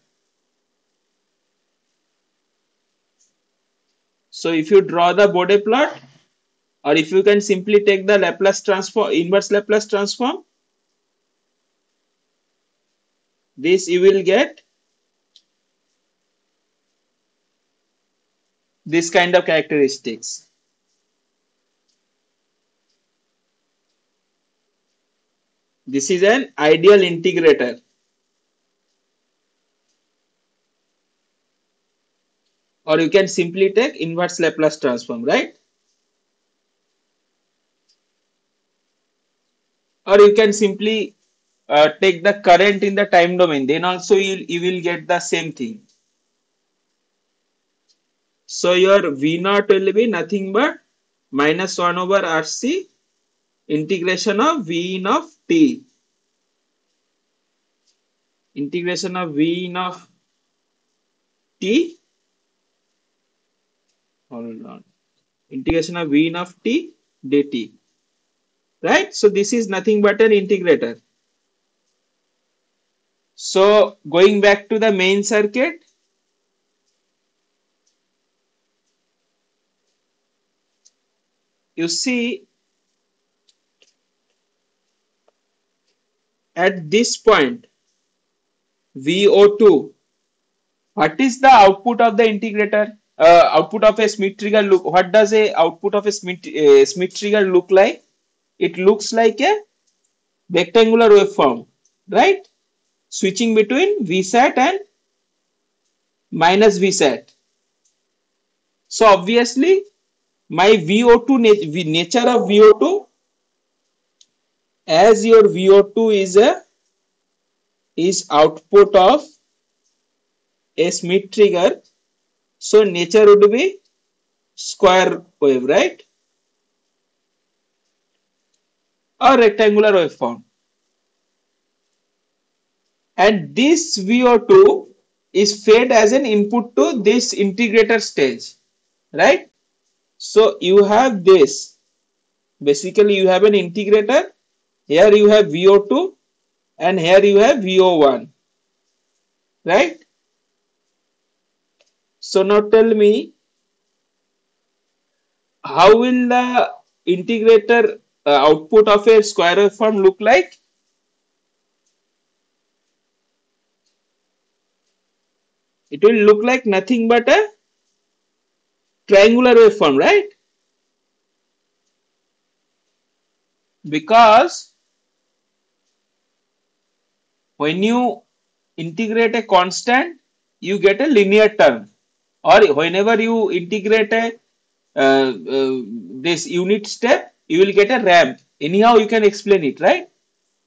So if you draw the Bode plot, or if you can simply take the Laplace transform, inverse Laplace transform, this you will get this kind of characteristics. This is an ideal integrator. Or you can simply take inverse Laplace transform, right? Or you can simply take the current in the time domain. Then also you will get the same thing. So your V naught will be nothing but minus 1 over RC integration of V in of t. Integration of V in of t. Hold on. Integration of V in of t dt. Right? So this is nothing but an integrator. So going back to the main circuit, you see at this point VO2, what is the output of the integrator? Output of a Schmitt trigger look. What does a output of a Schmitt trigger look like? It looks like a rectangular waveform, right? Switching between Vsat and minus Vsat. So obviously, my VO2 nature of VO2, as your VO2 is output of a Schmitt trigger, so nature would be square wave, right? Or rectangular waveform. And this VO2 is fed as an input to this integrator stage, right? So you have this. Basically, you have an integrator. Here you have VO2 and here you have VO1, right? So now tell me, how will the integrator output of a square waveform look like? It will look like nothing but a triangular waveform, right? Because when you integrate a constant, you get a linear term. Or whenever you integrate a this unit step, you will get a ramp. Anyhow, you can explain it, right?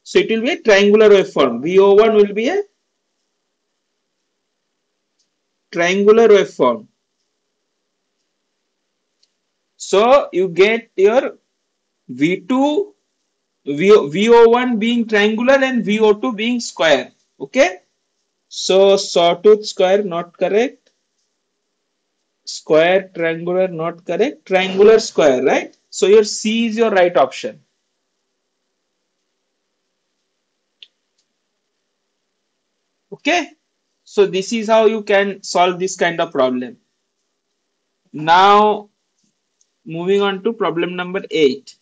So it will be a triangular waveform. VO1 will be a triangular waveform. So you get your V2, VO1 being triangular and VO2 being square. Okay. So sawtooth square not correct. Square triangular not correct. Triangular square, right? So your C is your right option. Okay. So this is how you can solve this kind of problem. Now moving on to problem number 8.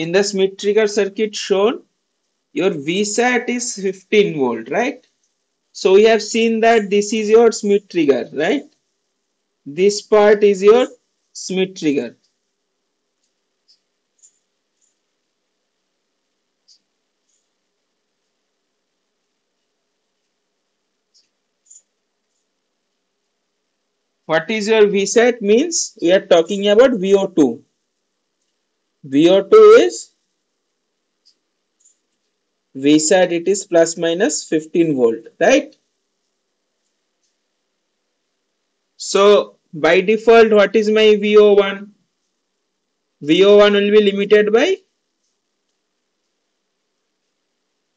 in the Schmitt trigger circuit shown, your VSAT is 15 volt, right? So we have seen that this is your Schmitt trigger, right? This part is your Schmitt trigger. What is your VSAT means? We are talking about VO2. VO2 is VSAT, it is plus minus 15 volt, right? So by default, what is my VO1? VO1 will be limited by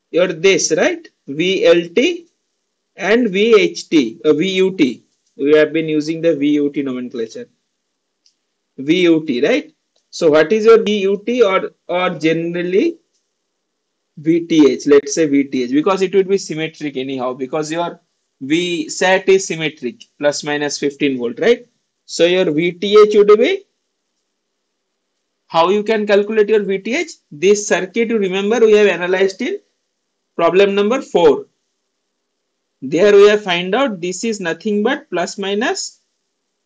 your this, right? VLT and VHT, VUT. We have been using the VUT nomenclature. VUT, right? So what is your VUT or generally VTH? Let's say VTH because it would be symmetric anyhow because your VSAT is symmetric plus minus 15 volt, right? So your VTH would be, how you can calculate your VTH? This circuit you remember we have analyzed in problem number 4. There we have find out this is nothing but plus minus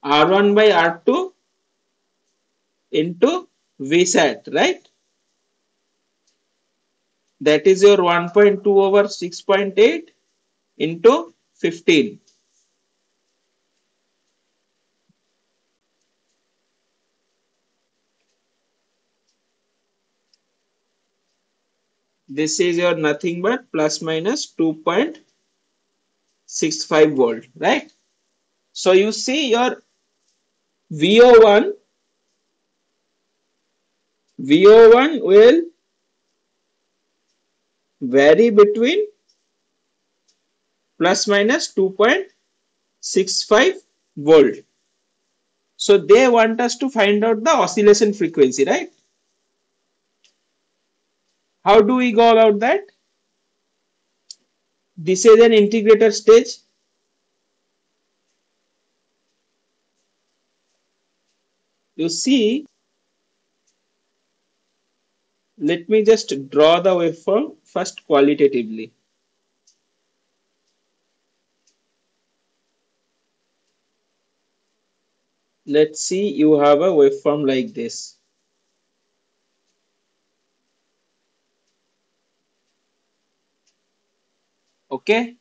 R1 by R2 into VSAT, right? That is your 1.2 over 6.8 into 15. This is your nothing but plus minus 2.65 volt, right? So you see your VO1 will vary between plus minus 2.65 volt. So they want us to find out the oscillation frequency, right? How do we go about that? This is an integrator stage. You see, let me just draw the waveform first qualitatively. Let's see, you have a waveform like this. Okay.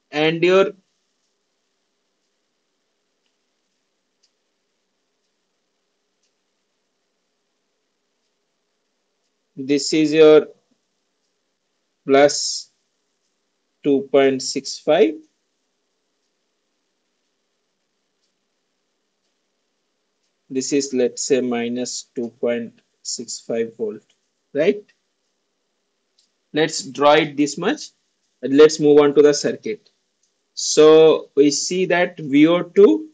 And this is your plus 2.65. This is, let's say, minus 2.65 volt, right? Let's draw it this much and let's move on to the circuit. So we see that VO2.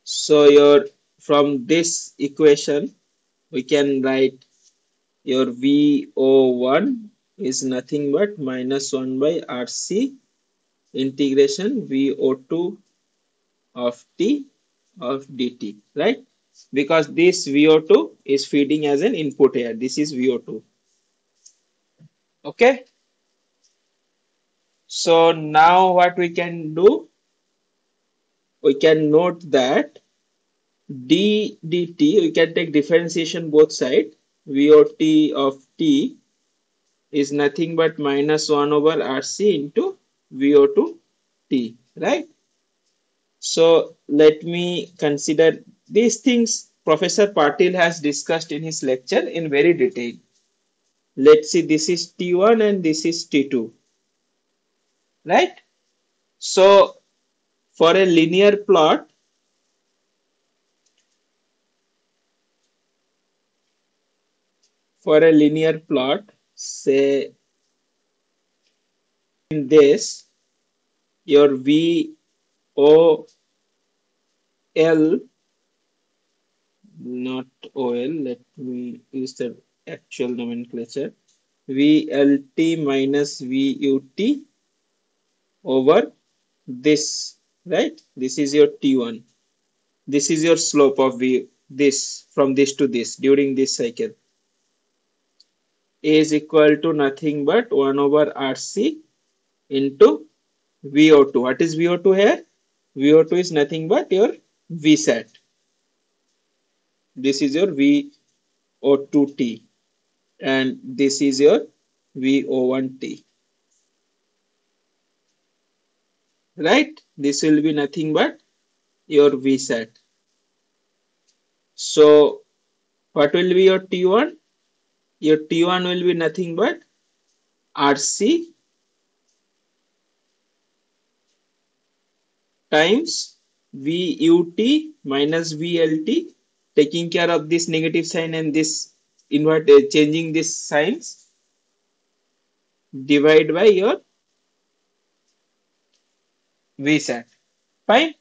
So from this equation, we can write your VO1 is nothing but minus 1 by RC integration VO2 of T of dt, right? Because this VO2 is feeding as an input here. This is VO2. Okay. So now what we can do, we can note that d dt, we can take differentiation both sides. VOT of T is nothing but minus 1 over RC into VO2 T, right? So let me consider these things Professor Patil has discussed in his lecture in very detail. Let's see, this is T1 and this is T2, right? So for a linear plot, say in this, your VOL, not OL, let me use the actual nomenclature, VLT minus VUT over this, right? This is your T1. This is your slope of V, this from this to this during this cycle. A is equal to nothing but 1 over RC into VO2. What is VO2 here? VO2 is nothing but your Vsat. This is your VO2T and this is your VO1T. Right? This will be nothing but your Vsat. So what will be your T1? Your T1 will be nothing but RC times VUT minus VLT, taking care of this negative sign and this changing this signs, divide by your Vsat. Fine.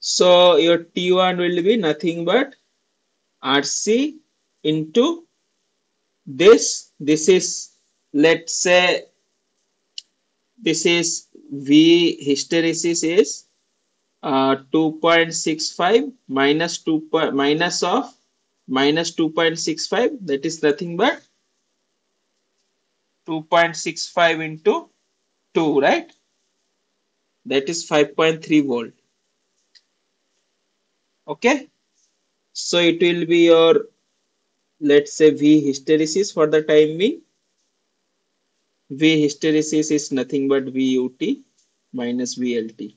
So your T1 will be nothing but RC into this. This is, let's say, this is V hysteresis is 2.65 minus 2 minus of minus 2.65, that is nothing but 2.65 into 2, right? That is 5.3 volt. Okay, so it will be your, let's say, V hysteresis for the time being. V hysteresis is nothing but VUT minus VLT.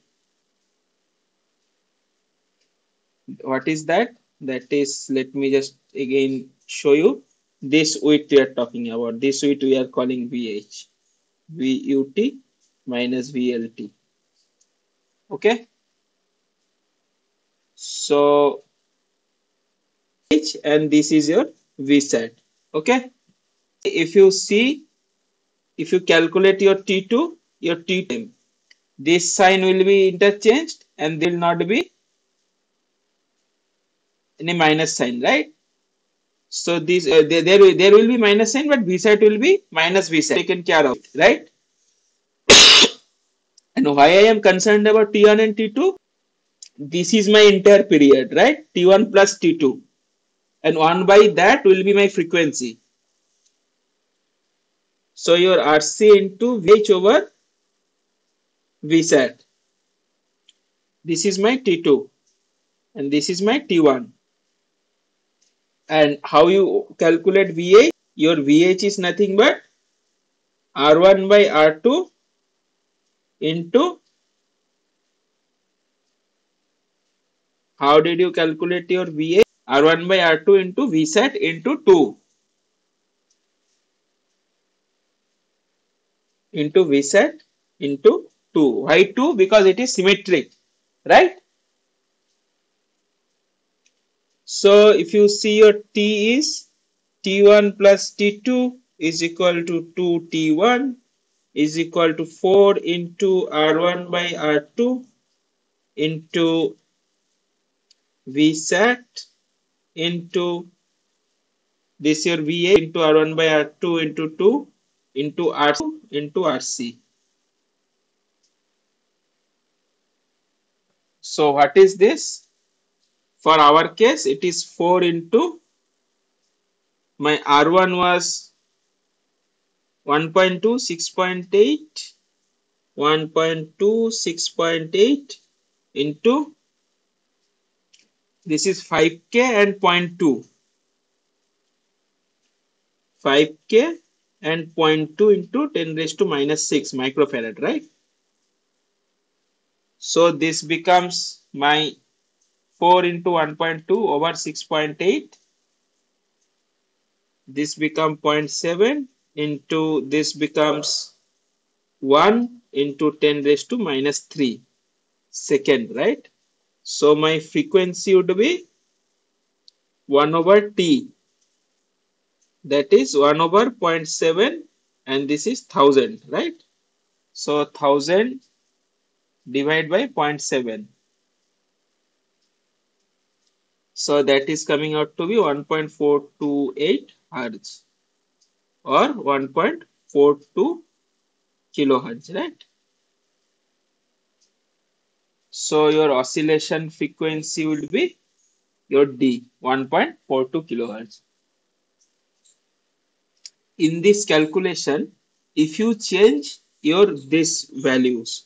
What is that? That is, let me just again show you. This width we are talking about. This width we are calling VH. VUT minus VLT. Okay. So H and this is your Vsat. Okay. If you see, if you calculate your T2, your T2, this sign will be interchanged and there will not be any minus sign, right? So this there will be minus sign, but Vsat will be minus Vsat taken care of, right? And why I am concerned about T1 and T2? This is my entire period, right? T1 plus T2, and 1 by that will be my frequency. So your RC into VH over Vsat. This is my T2 and this is my T1. And how you calculate VH? Your VH is nothing but R1 by R2 into, how did you calculate your VH? R1 by R2 into Vsat into 2 into Vsat into 2. Why 2? Because it is symmetric, right? So if you see your T is T1 plus T2 is equal to 2T1 is equal to 4 into R1 by R2 into Vsat into this your VA into R1 by R2 into 2 into R2 into RC. So what is this? For our case, it is 4 into my R1 was 1.2, 6.8, 1.2, 6.8 into this is 5K and 0.2. 5K and 0.2 into 10 raised to minus 6 microfarad, right? So this becomes my 4 into 1.2 over 6.8. This becomes 0.7 into this becomes 1 into 10 raised to minus 3 second, right? So my frequency would be 1 over T. That is 1 over 0.7 and this is 1000, right? So 1000 divided by 0.7. So that is coming out to be 1.428 Hertz or 1.42 kilohertz, right? So your oscillation frequency would be your D, 1.42 kilohertz. In this calculation, if you change your this values,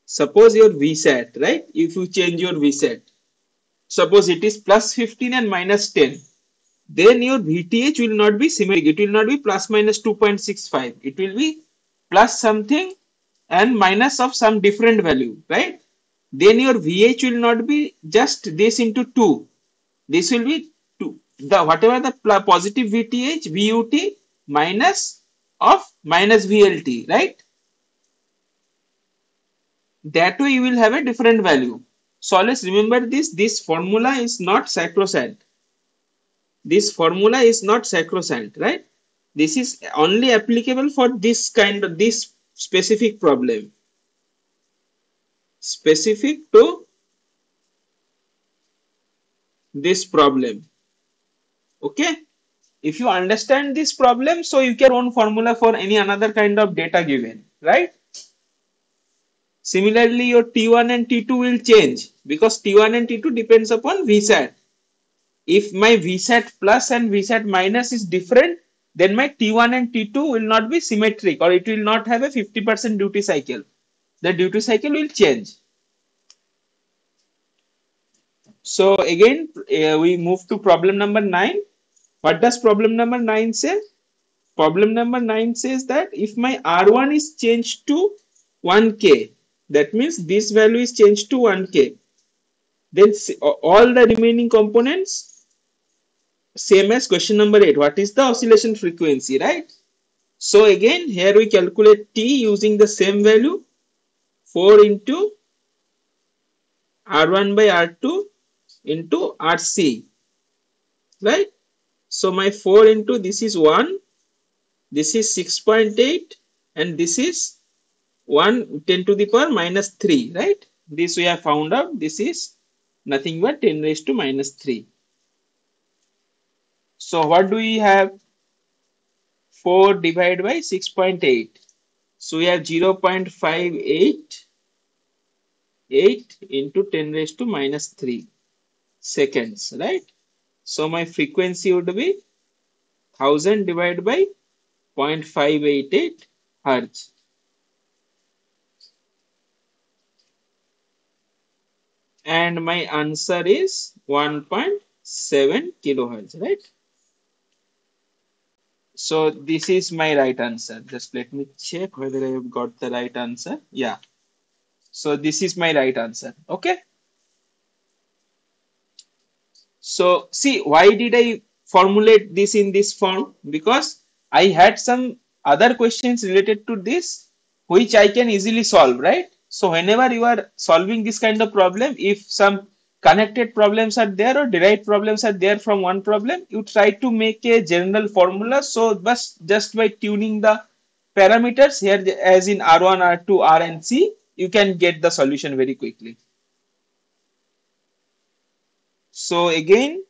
suppose your VSAT, right? If you change your VSAT, suppose it is plus 15 and minus 10, then your VTH will not be symmetric. It will not be plus minus 2.65. It will be plus something and minus of some different value, right? Then your VH will not be just this into 2. This will be 2. The whatever the positive VTH, VUT minus of minus VLT, right? That way you will have a different value. So always remember this. This formula is not sacrosanct. This formula is not sacrosanct, right? This is only applicable for this kind of this specific problem, specific to this problem. Okay, if you understand this problem, so you can own formula for any another kind of data given, right? Similarly, your T1 and T2 will change because T1 and T2 depends upon VSAT. If my VSAT plus and VSAT minus is different, then my T1 and T2 will not be symmetric, or it will not have a 50% duty cycle. The duty cycle will change. So again, we move to problem number 9. What does problem number 9 say? Problem number 9 says that if my R1 is changed to 1K, that means this value is changed to 1K, then all the remaining components same as question number 8. What is the oscillation frequency, right? So again, here we calculate T using the same value, 4 into R1 by R2 into RC, right? So my 4 into this is 1, this is 6.8, and this is 1 10 to the power minus 3, right? This we have found out. This is nothing but 10 raised to minus 3. So what do we have? 4 divided by 6.8. So we have 0.588 into 10 raised to minus 3 seconds, right? So my frequency would be 1000 divided by 0.588 hertz. And my answer is 1.7 kilohertz, right? So this is my right answer. Just let me check whether I have got the right answer. Yeah. So this is my right answer. Okay. So see, why did I formulate this in this form? Because I had some other questions related to this, which I can easily solve, right? So whenever you are solving this kind of problem, if some connected problems are there or derived problems are there from one problem, you try to make a general formula. So just by tuning the parameters here, as in R1, R2, R and C, you can get the solution very quickly. So again,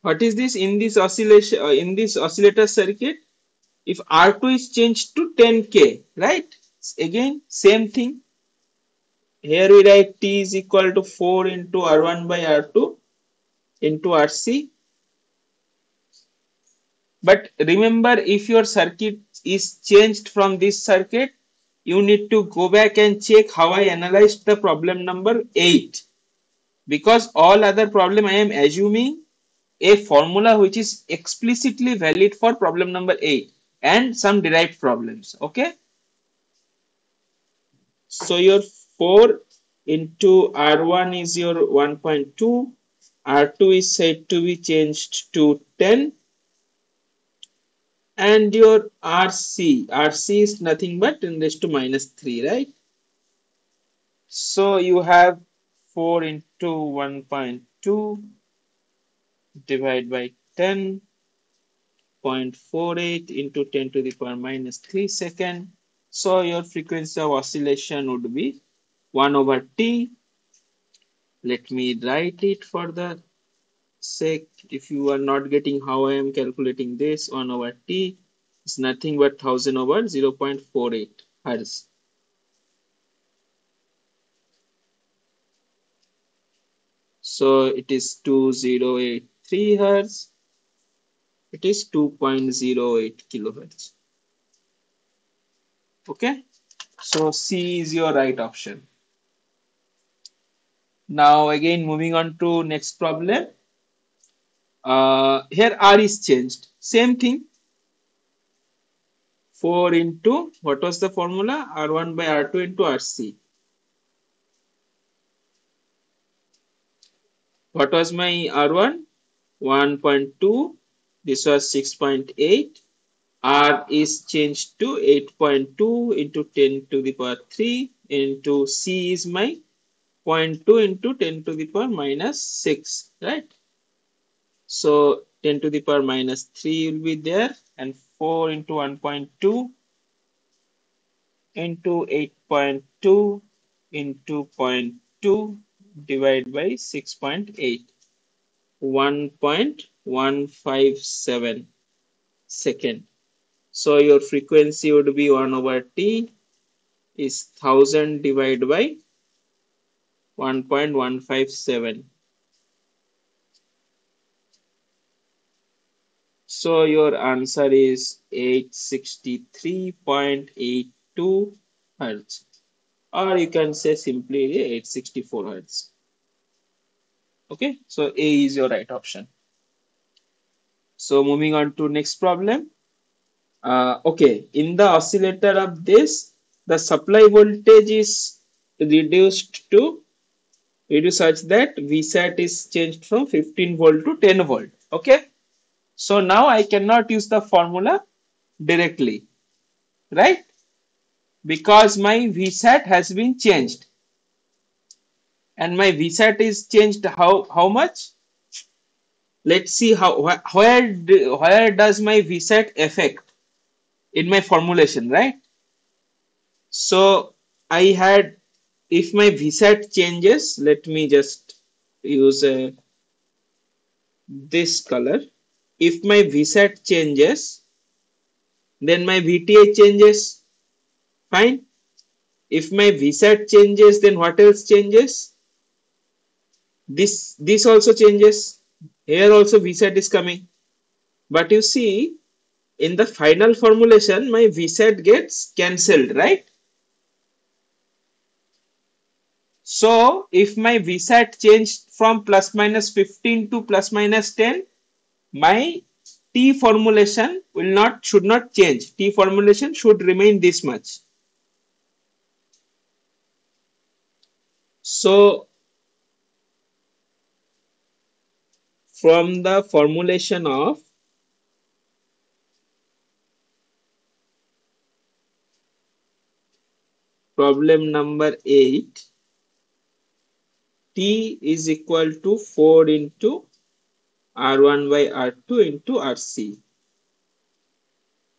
what is this in this oscillation in this oscillator circuit? If R2 is changed to 10K, right? Again, same thing. Here we write T is equal to 4 into R1 by R2 into RC. But remember, if your circuit is changed from this circuit, you need to go back and check how I analyzed the problem number 8. Because all other problem I am assuming a formula which is explicitly valid for problem number 8 and some derived problems. Okay. So your 4 into R1 is your 1.2. R2 is said to be changed to 10. And your RC is nothing but 10 raised to minus 3, right? So you have 4 into 1.2 divided by 10.48 into 10 to the power minus 3 second. So your frequency of oscillation would be 1 over T. Let me write it for the sake. If you are not getting how I am calculating this, 1 over T is nothing but 1000 over 0.48 hertz. So it is 2083 hertz. It is 2.08 kilohertz. Okay. So C is your right option. Now again moving on to next problem. Here R is changed. Same thing. 4 into what was the formula? R1 by R2 into RC. What was my R1? 1.2. This was 6.8. R is changed to 8.2 into 10 to the power 3 into C is my 0.2 into 10 to the power minus 6, right? So 10 to the power minus 3 will be there, and 4 into 1.2 into 8.2 into 0.2 divided by 6.8, 1.157 second. So your frequency would be 1 over T is 1000 divided by 1.157. So your answer is 863.82 hertz, or you can say simply 864 hertz. Okay, so A is your right option. So moving on to next problem. Okay, in the oscillator of this, the supply voltage is reduced such that Vsat is changed from 15 volt to 10 volt. Okay, so now I cannot use the formula directly, right? Because my Vsat has been changed, and my Vsat is changed how much? Let's see where does my Vsat affect in my formulation, right? So I had, if my Vsat changes, let me just use this color. If my Vsat changes, then my VTA changes. Fine. If my Vsat changes, then what else changes? This also changes. Here also Vsat is coming. But you see, in the final formulation, my Vsat gets cancelled, right? So if my Vsat changed from plus minus 15 to plus minus 10, my T formulation should not change. T formulation should remain this much. So from the formulation of problem number 8, T is equal to 4 into R1 by R2 into RC.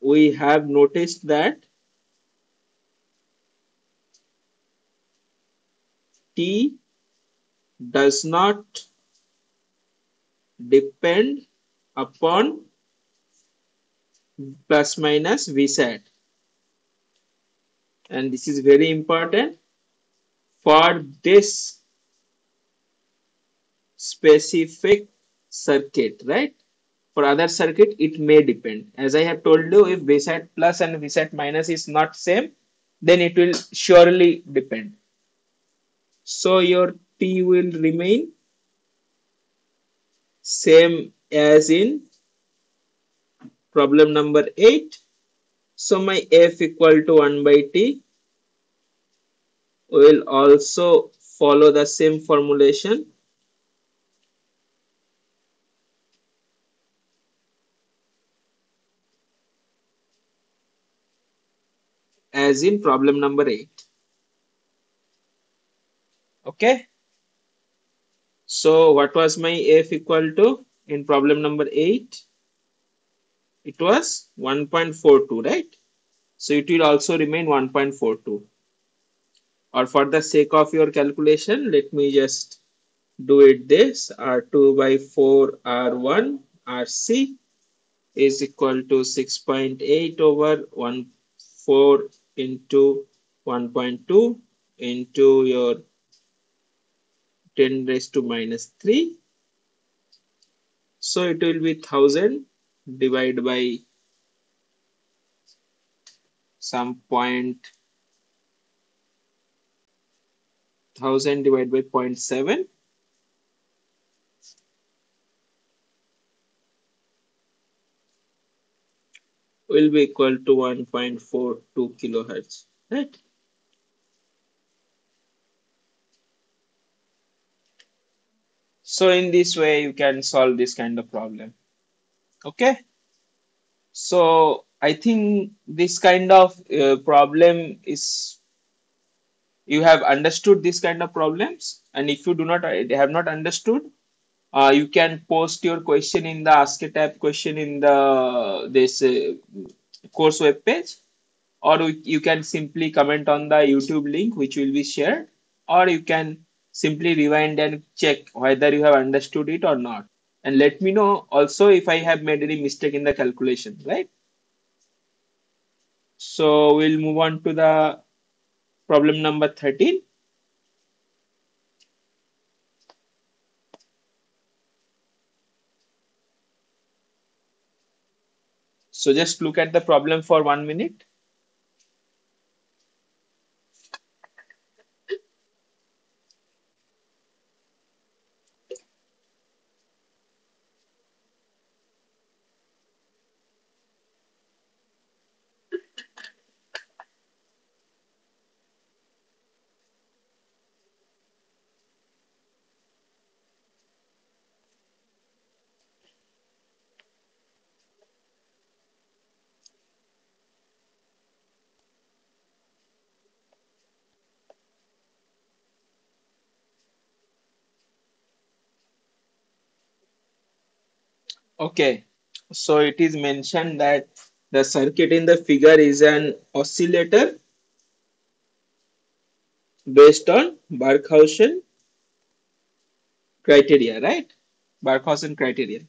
We have noticed that T does not depend upon plus minus Vsat, and this is very important for this specific circuit, right? For other circuit it may depend. As I have told you, if Vsat plus and Vsat minus is not same, then it will surely depend. So your T will remain same as in problem number 8. So my F equal to 1 by T will also follow the same formulation as in problem number 8. Okay. So what was my F equal to in problem number 8? It was 1.42, right? So it will also remain 1.42. Or for the sake of your calculation, let me just do it this. R2 by 4 R1 RC is equal to 6.8 over 4 into 1.2 into your 10 raised to minus 3. So it will be 1000 divided by some point 1000 divided by 0.7 will be equal to 1.42 kilohertz, right? So in this way you can solve this kind of problem. Okay, so I think this kind of problem is, you have understood this kind of problems, and if you do not have not understood, you can post your question in the Ask a Tab question in the this course web page, or you can simply comment on the YouTube link which will be shared, or you can simply rewind and check whether you have understood it or not, and let me know also if I have made any mistake in the calculation, right? So we'll move on to the problem number 13. So just look at the problem for 1 minute. Okay, so it is mentioned that the circuit in the figure is an oscillator based on Barkhausen criteria, right? Barkhausen criterion.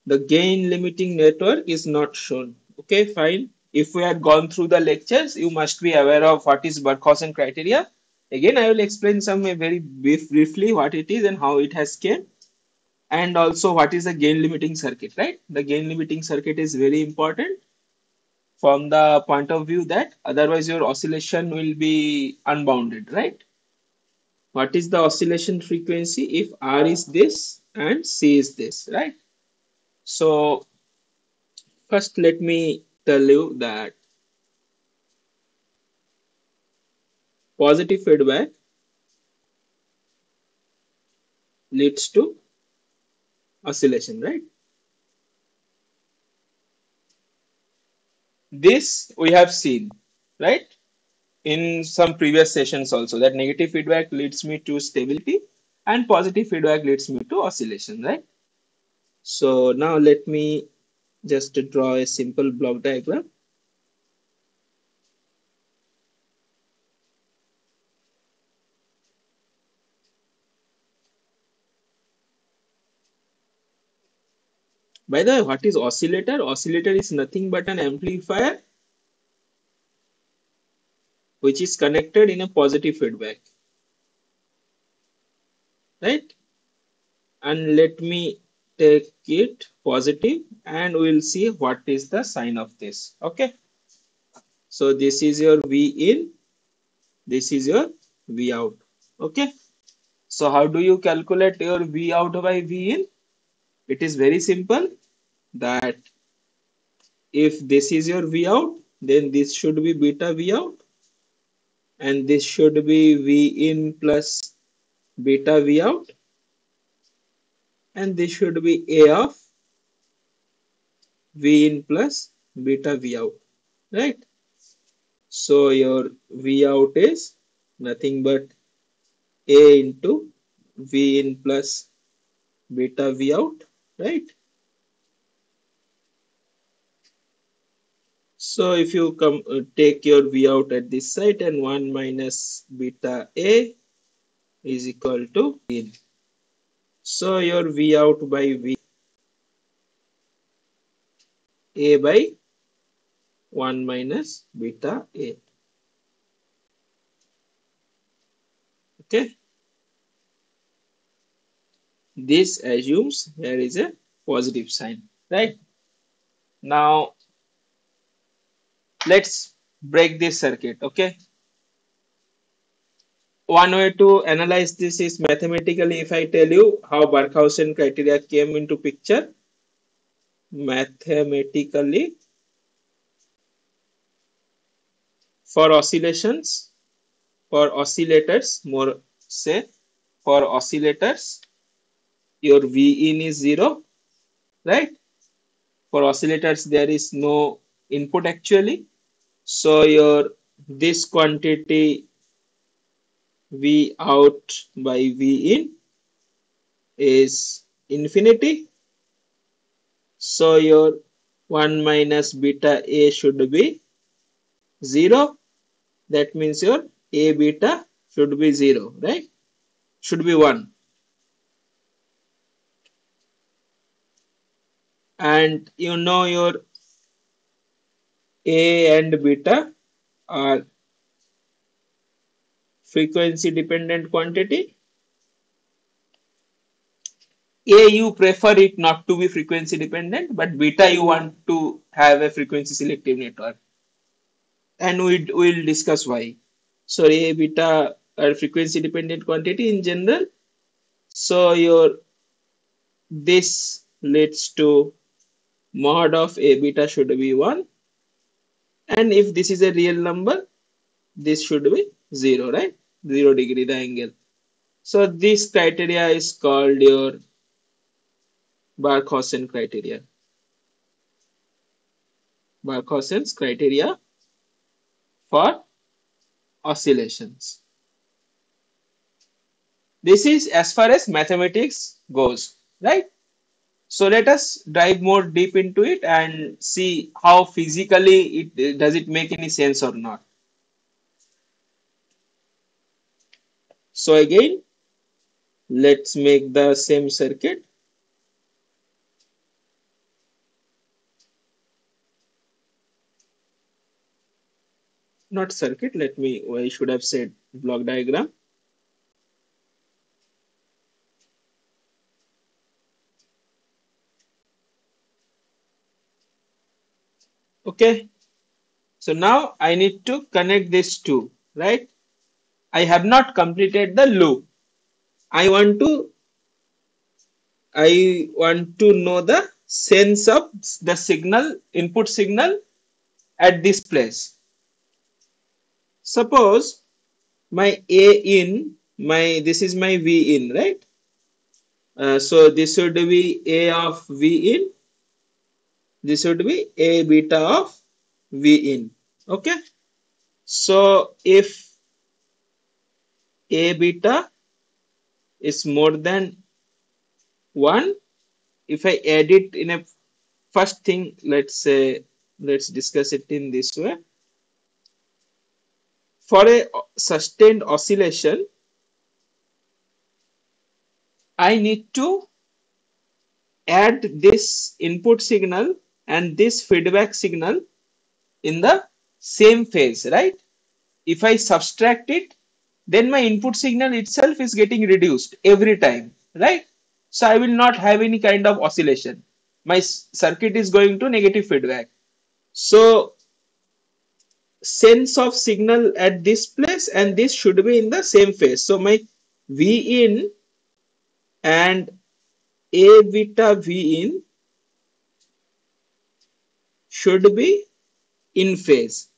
The gain limiting network is not shown. Okay, fine. If we had gone through the lectures, you must be aware of what is Barkhausen criteria. Again, I will explain some very briefly what it is and how it has came, and also what is the gain limiting circuit, right? The gain limiting circuit is very important from the point of view that otherwise your oscillation will be unbounded, right? What is the oscillation frequency if R is this and C is this, right? So first let me tell you that positive feedback leads to oscillation, right? This we have seen, right? In some previous sessions also, that negative feedback leads me to stability and positive feedback leads me to oscillation, right? So now let me just draw a simple block diagram. By the way, what is oscillator? Oscillator is nothing but an amplifier which is connected in a positive feedback, right? And let me take it positive and we'll see what is the sign of this. Okay, so this is your V in, this is your V out. Okay, so how do you calculate your V out by V in? It is very simple, that if this is your V out, then this should be beta V out, and this should be V in plus beta V out, and this should be A of V in plus beta V out, right? So your V out is nothing but A into V in plus beta V out, right? So if you come take your V out at this side, and 1 minus beta A is equal to V in. So your V out by V A by 1 minus beta A. Okay. This assumes there is a positive sign, right? Now let's break this circuit, okay? One way to analyze this is mathematically. If I tell you how Barkhausen criteria came into picture, mathematically, for oscillations, for oscillators, more say, for oscillators, your V in is 0, right? For oscillators, there is no input actually. So your this quantity V out by V in is infinity. So your 1 minus beta A should be 0. That means your A beta should be 0, right? Should be 1. And you know your A and beta are frequency dependent quantity. A, you prefer it not to be frequency dependent, but beta you want to have a frequency selective network. And we'll discuss why. So A, beta are frequency dependent quantity in general. So your this leads to mod of A beta should be 1. And if this is a real number, this should be 0, right? 0 degree the angle. So this criteria is called your Barkhausen criteria. Barkhausen's criteria for oscillations. This is as far as mathematics goes, right? So let us dive more deep into it and see how physically it does it make any sense or not. So again, let's make the same circuit. Not circuit, I should have said block diagram. Okay, so now I need to connect these two, right? I have not completed the loop. I want to know the sense of the signal, input signal at this place. Suppose my A in, this is my V in, right? So this should be A of V in. This would be A beta of V in. Okay. So if A beta is more than 1, if I add it in a first thing, let's discuss it in this way. For a sustained oscillation, I need to add this input signal and this feedback signal in the same phase, right? If I subtract it, then my input signal itself is getting reduced every time, right? So I will not have any kind of oscillation. My circuit is going to negative feedback. So sense of signal at this place and this should be in the same phase. So my V in and A beta V in should be in phase.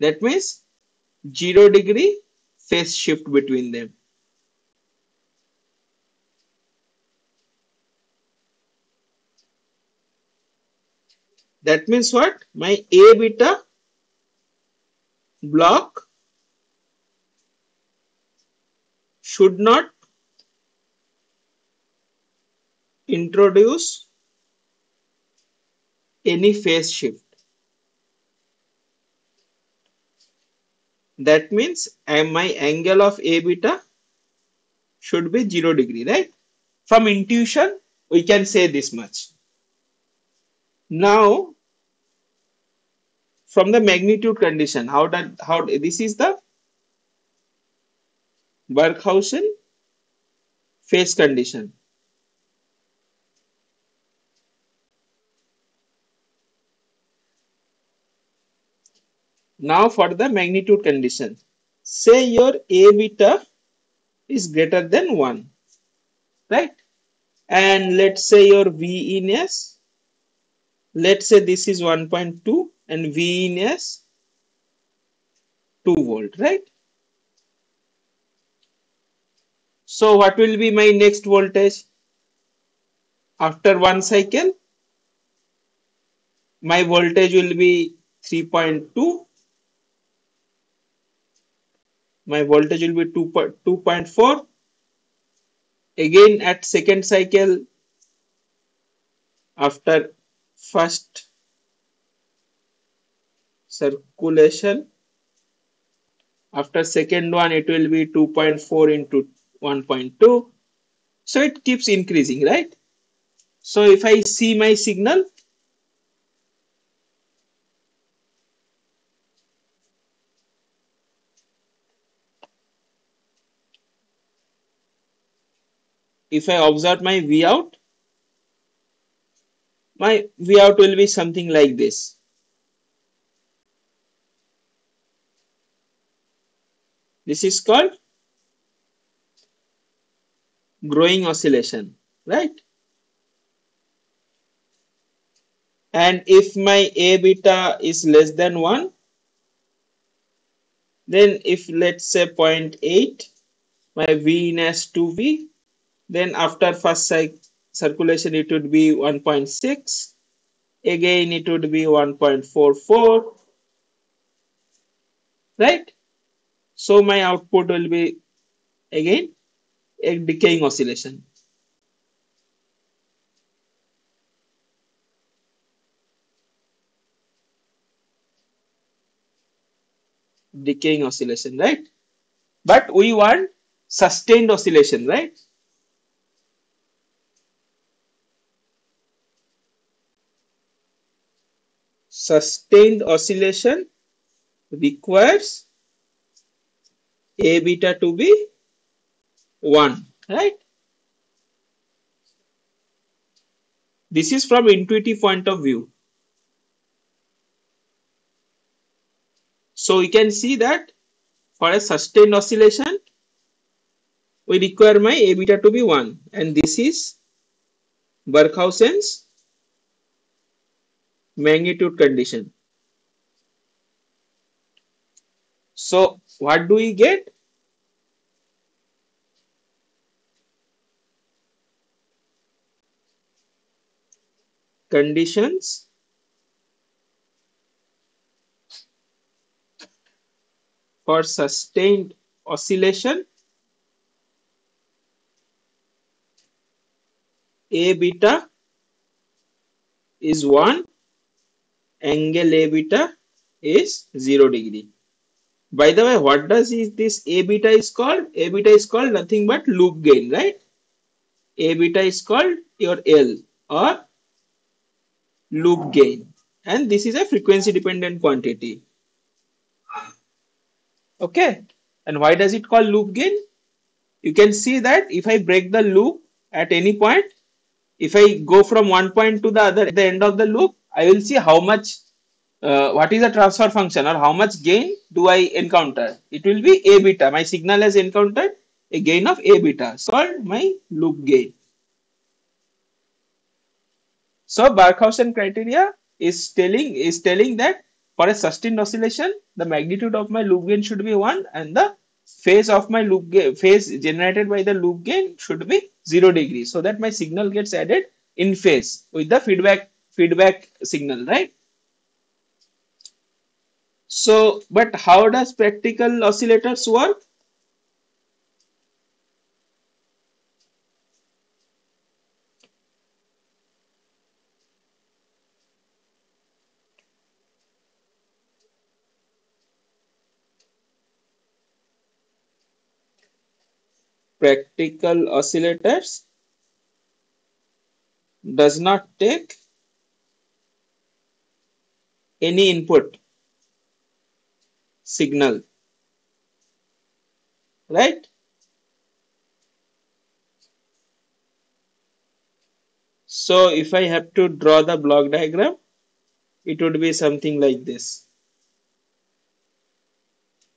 That means 0 degree phase shift between them. That means what? My A beta block should not introduce any phase shift. That means my angle of A beta should be 0 degree, right? From intuition, we can say this much. Now, from the magnitude condition, how this is the Barkhausen phase condition. Now for the magnitude condition. Say your A beta is greater than 1, right? And let's say your V in S, let's say this is 1.2 and V in S 2 volt, right? So what will be my next voltage? After one cycle, my voltage will be 3.2, my voltage will be 2.4. Again at second cycle, after first circulation, after second one it will be 2.4 into 1.2. So it keeps increasing, right? So if I see my signal, if I observe my V out, my V out will be something like this. This is called growing oscillation, right? And if my A beta is less than 1, then if let's say 0.8, my V in as 2V, then after first circulation it would be 1.6, again it would be 1.44, right? So my output will be again a decaying oscillation. Decaying oscillation, right? But we want sustained oscillation, right? Sustained oscillation requires A beta to be 1, right? This is from intuitive point of view. So we can see that for a sustained oscillation, we require my A beta to be 1. And this is Barkhausen's magnitude condition. So what do we get? Conditions for sustained oscillation. A beta is 1, angle A beta is 0 degree. By the way, what does this A beta is called? A beta is called nothing but loop gain, right? A beta is called your L or loop gain, and this is a frequency dependent quantity. Okay, and why does it call loop gain? You can see that if I break the loop at any point, if I go from one point to the other at the end of the loop, I will see how much, what is the transfer function or how much gain do I encounter. It will be A beta. My signal has encountered a gain of A beta, so called my loop gain. So Barkhausen criteria is telling that for a sustained oscillation, the magnitude of my loop gain should be 1 and the phase of my loop gain, phase generated by the loop gain should be 0 degree, so that my signal gets added in phase with the feedback signal, right? So, but how does practical oscillators work? Practical oscillators does not take any input signal, right? So if I have to draw the block diagram, it would be something like this.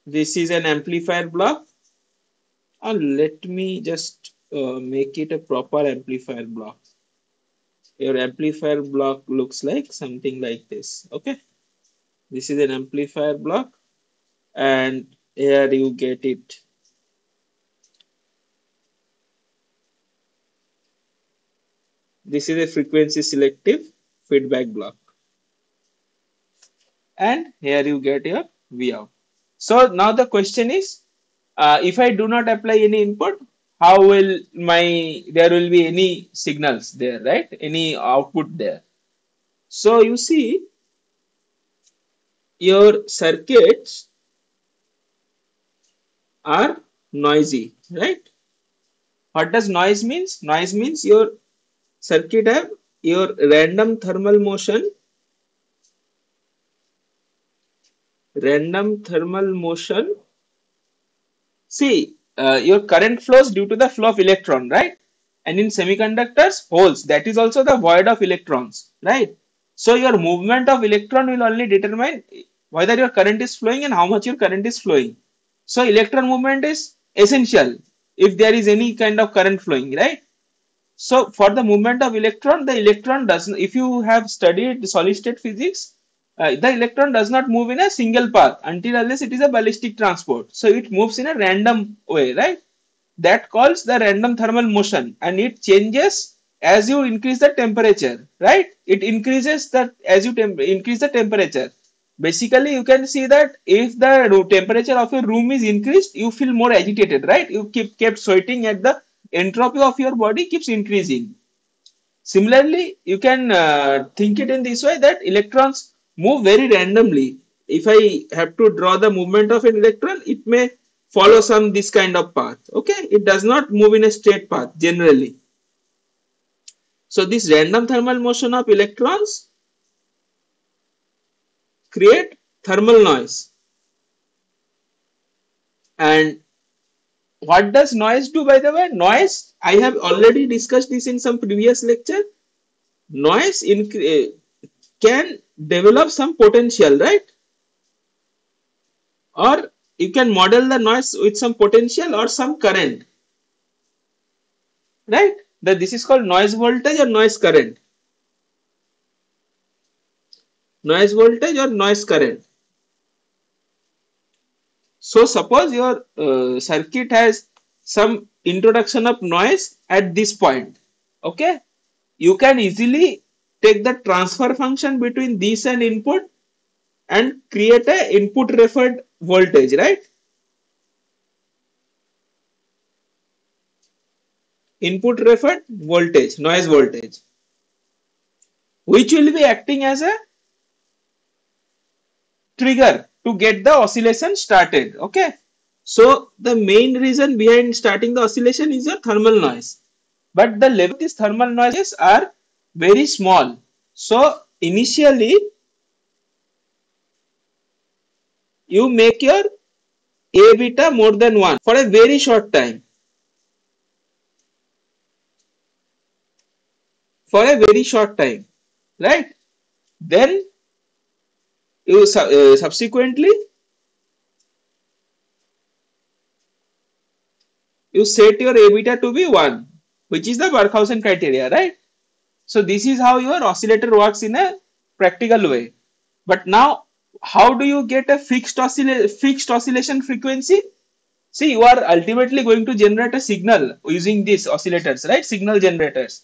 This is an amplifier block, and let me just make it a proper amplifier block. Your amplifier block looks like something like this. Okay, this is an amplifier block, and here you get it. This is a frequency selective feedback block, and here you get your V out. So now the question is, if I do not apply any input, how will there will be any signals there, right? Any output there. So you see, your circuits are noisy, right? What does noise means? Noise means your circuit have your random thermal motion. See, your current flows due to the flow of electron, right? And in semiconductors, holes. That is also the void of electrons, right? So your movement of electron will only determine whether your current is flowing and how much your current is flowing. So electron movement is essential if there is any kind of current flowing, right? So for the movement of electron, the electron doesn't, if you have studied solid state physics, the electron does not move in a single path until unless it is a ballistic transport. So it moves in a random way, right? That calls the random thermal motion, and it changes as you increase the temperature, right? It increases that as you increase the temperature. Basically, you can see that if the temperature of your room is increased, you feel more agitated, right? You kept sweating at the entropy of your body keeps increasing. Similarly, you can think it in this way that electrons move very randomly. If I have to draw the movement of an electron, it may follow some this kind of path. Okay, it does not move in a straight path generally. So this random thermal motion of electrons create thermal noise. And what does noise do, by the way? Noise, I have already discussed this in some previous lecture. Noise can develop some potential, right? Or you can model the noise with some potential or some current, right? This is called noise voltage or noise current. Noise voltage or noise current. So suppose your circuit has some introduction of noise at this point. Okay, you can easily take the transfer function between this and input and create a input referred voltage, right? Input referred voltage, noise voltage, which will be acting as a trigger to get the oscillation started. Okay, so the main reason behind starting the oscillation is your thermal noise, but the level of these thermal noises are very small. So initially you make your A beta more than 1 for a very short time. For a very short time, right? Then you subsequently you set your A beta to be 1, which is the Barkhausen criteria, right? So this is how your oscillator works in a practical way. But now, how do you get a fixed oscillation frequency? See, you are ultimately going to generate a signal using these oscillators, right? Signal generators.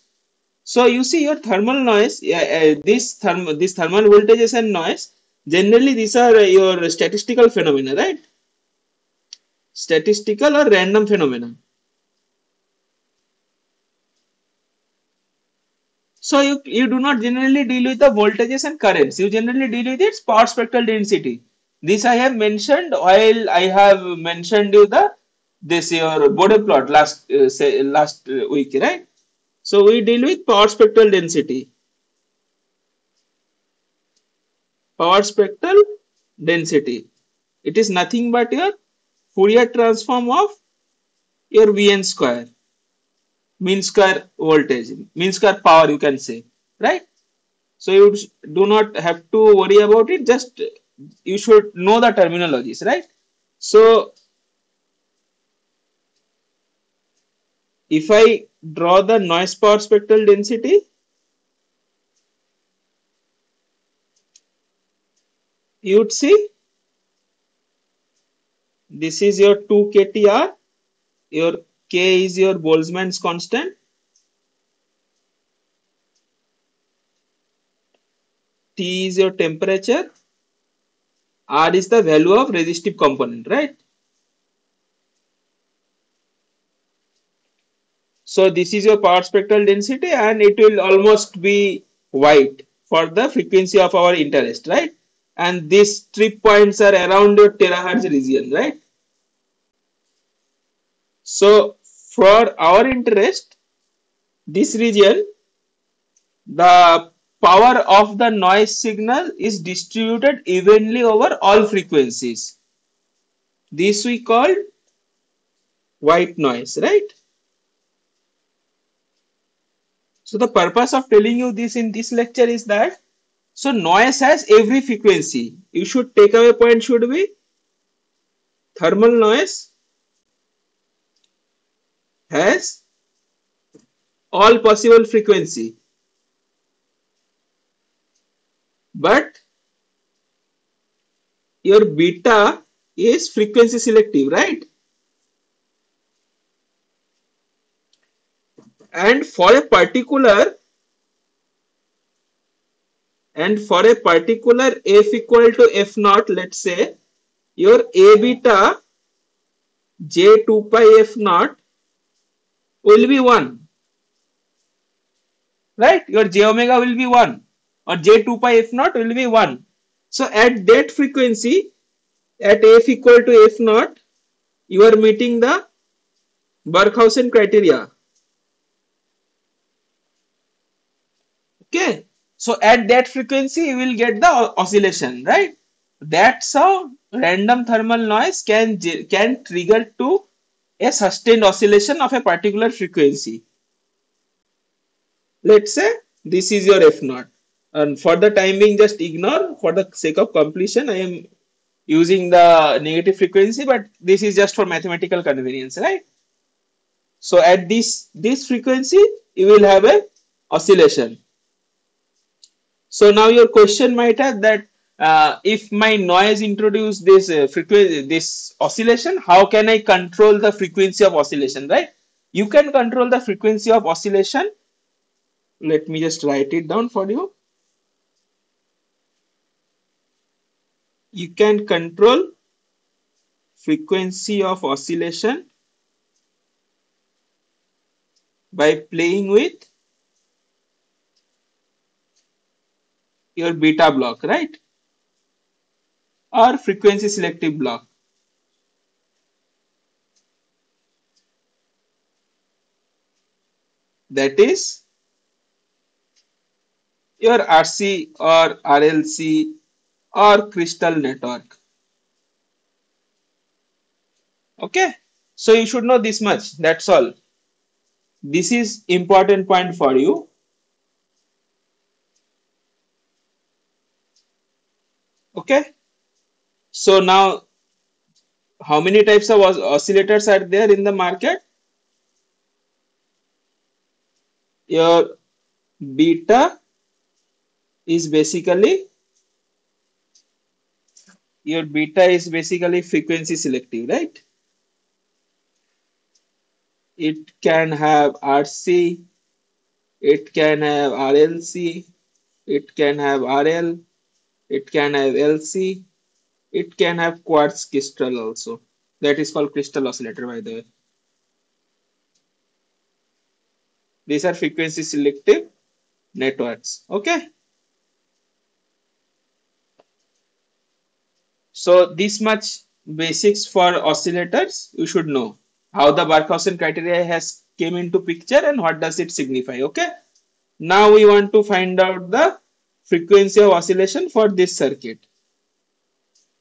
So you see your thermal noise, this thermal voltages and noise. Generally, these are your statistical phenomena, right? Statistical or random phenomena. So you do not generally deal with the voltages and currents. You generally deal with its power spectral density. This I have mentioned while I have mentioned you this your Bode plot last week, right? So we deal with power spectral density. Power spectral density. It is nothing but your Fourier transform of your Vn square. mean square voltage, mean square power you can say, right? So you do not have to worry about it, just you should know the terminologies, right? So if I draw the noise power spectral density, you would see this is your 2 kTr, your K is your Boltzmann's constant, T is your temperature, R is the value of resistive component, right? So this is your power spectral density and it will almost be white for the frequency of our interest, right? And these trip points are around your terahertz region, right? So for our interest, this region, the power of the noise signal is distributed evenly over all frequencies. This we call white noise, right? So the purpose of telling you this in this lecture is that so noise has every frequency. You should take away point should be thermal noise has all possible frequency, but your beta is frequency selective, right? And for a particular f equal to f naught, let's say your a beta j 2 pi f naught will be 1, right? Your j omega will be 1 or j 2 pi f naught will be 1. So at that frequency, at f equal to f naught, you are meeting the Barkhausen criteria. Okay. So at that frequency, you will get the oscillation, right? That's how random thermal noise can trigger to a sustained oscillation of a particular frequency. Let's say this is your f naught, and for the time being, just ignore. For the sake of completion, I am using the negative frequency, but this is just for mathematical convenience, right? So at this frequency, you will have a oscillation. So now your question might have that if my noise introduce this frequency, this oscillation, how can I control the frequency of oscillation, right? You can control the frequency of oscillation. Let me just write it down for you. You can control frequency of oscillation by playing with your beta block, right? Or frequency selective block. That is your RC or RLC or crystal network. Okay. So you should know this much. That's all. This is important point for you. Okay. So now how many types of oscillators are there in the market? Your beta is basically frequency selective, right? It can have RC, it can have RLC, it can have RL, it can have LC, it can have quartz crystal also. That is called crystal oscillator, by the way. These are frequency selective networks. Okay. So this much basics for oscillators you should know. How the Barkhausen criteria has came into picture and what does it signify. Okay. Now we want to find out the frequency of oscillation for this circuit.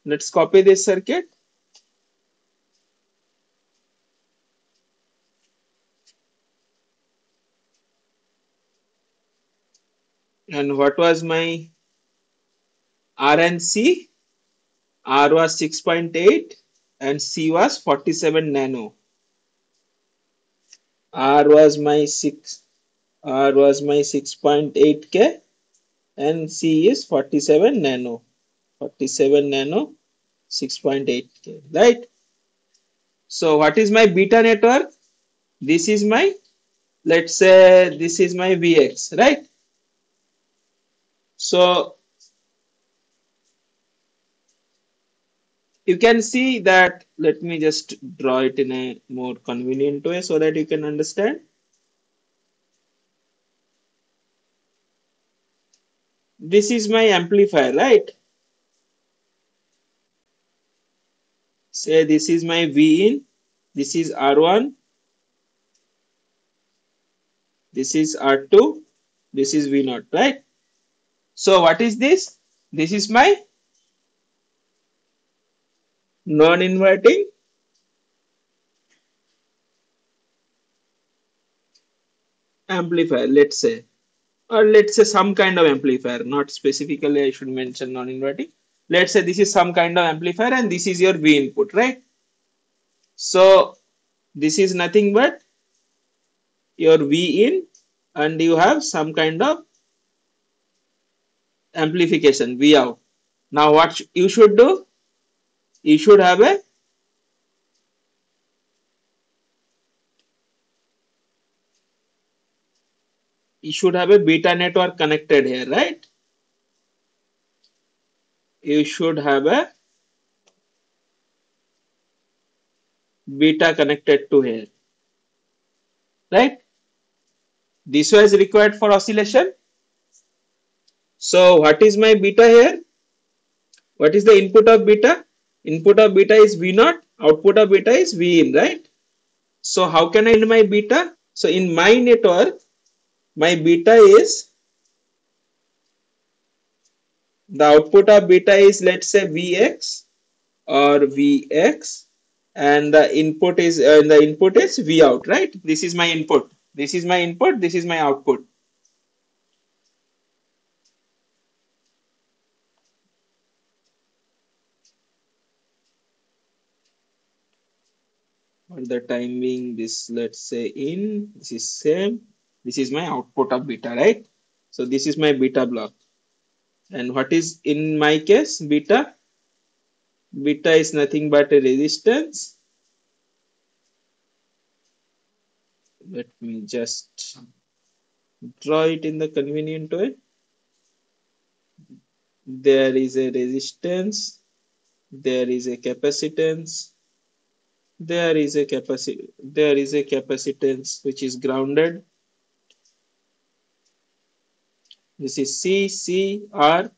Let's copy this circuit. And what was my R and C? R was 6.8 and C was 47 nano. R was my 6.8K and C is 47 nano. 47 nano 6.8K, right? So what is my beta network? This is my, let's say this is my Vx, right? So you can see that, let me just draw it in a more convenient way so that you can understand. This is my amplifier, right? Say this is my V in, this is R1, this is R2, this is V0, right? So what is this? This is my non-inverting amplifier, let's say, or let's say some kind of amplifier, not specifically I should mention non-inverting. Let's say this is some kind of amplifier and this is your V input, right? So this is nothing but your V in and you have some kind of amplification V out. Now what you should do? You should have a beta network connected here, right? You should have a beta connected to here, right? This was required for oscillation. So what is my beta here? What is the input of beta? Input of beta is V0, output of beta is V in, right? So how can I find my beta? So in my network, my beta is, the output of beta is, let's say Vx or Vx, and the input is V out, right? This is my input. This is my input. This is my output. For the time being, this, let's say in, this is same. This is my output of beta, right? So this is my beta block. And what is in my case beta? Beta is nothing but a resistance. Let me just draw it in the convenient way. There is a resistance, there is a capacitance, there is a capacitance which is grounded. This is C, R,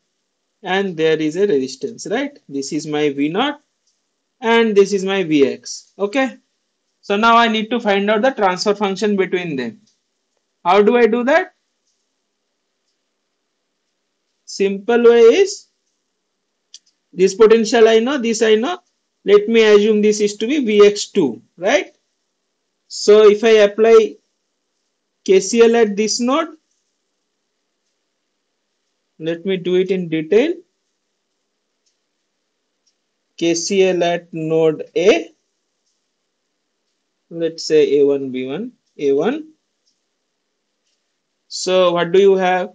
and there is a resistance, right? This is my V0 and this is my Vx. Okay. So now I need to find out the transfer function between them. How do I do that? Simple way is, this potential I know, this I know. Let me assume this is to be Vx2, right? So if I apply KCL at this node, let me do it in detail. KCL at node A, let's say A1, B1, A1. So what do you have?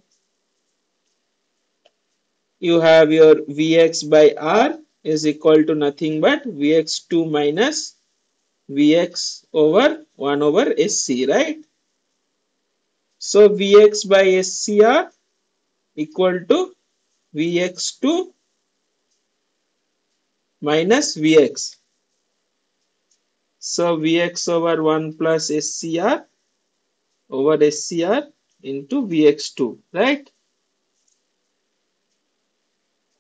You have your Vx by R is equal to nothing but Vx2 minus Vx over 1 over SC, right? So Vx by SCR equal to Vx2 minus Vx. So Vx over 1 plus SCR over SCR into Vx2, right?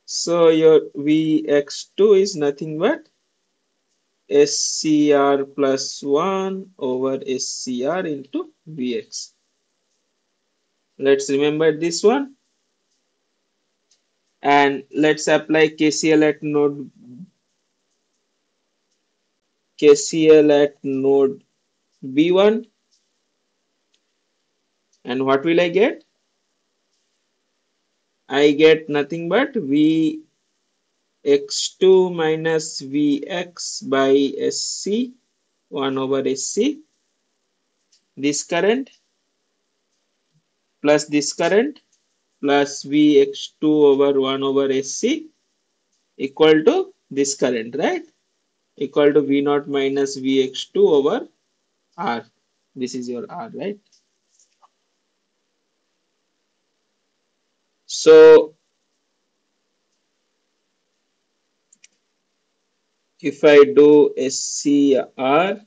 So your Vx2 is nothing but SCR plus 1 over SCR into Vx. Let's remember this one. And let's apply KCL at node B1. And what will I get? I get nothing but Vx2 minus Vx by Sc 1 over Sc, this current plus this current plus Vx2 over 1 over Sc equal to this current, right? Equal to V0 minus Vx2 over R. This is your R, right? So if I do SCR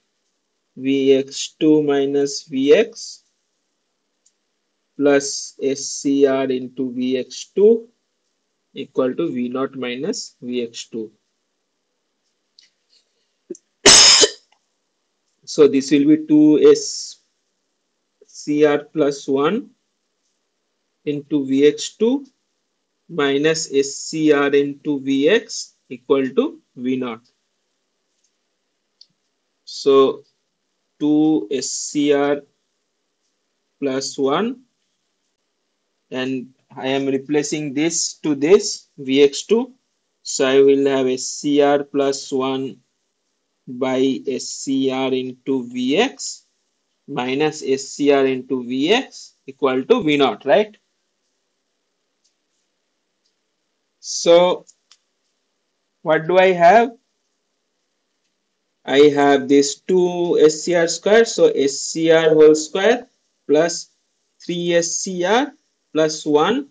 Vx2 minus Vx plus SCR into Vx2 equal to V0 minus Vx2. So this will be 2SCR plus 1 into Vx2 minus SCR into Vx equal to V0. So 2SCR plus 1, and I am replacing this to this Vx2. So I will have SCR plus 1 by SCR into Vx minus SCR into Vx equal to V0, right? So what do I have? I have this 2 SCR square, so SCR whole square plus 3 SCR plus 1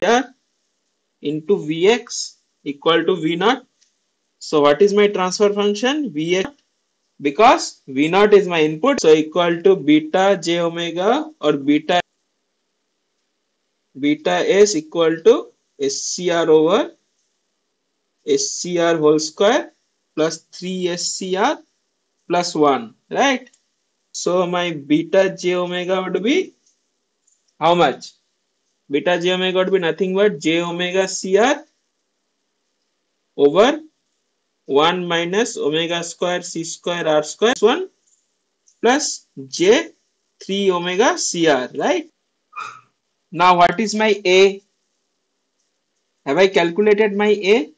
SCR into Vx equal to V0. So what is my transfer function? Vx, because V0 is my input, so equal to beta j omega or beta s equal to SCR over SCR whole square plus 3 SCR plus 1, right? So my beta j omega would be how much? Beta j omega would be nothing but j omega CR over 1 minus omega square c square r square 1 plus j 3 omega CR, right? Now what is my A? Have I calculated my A?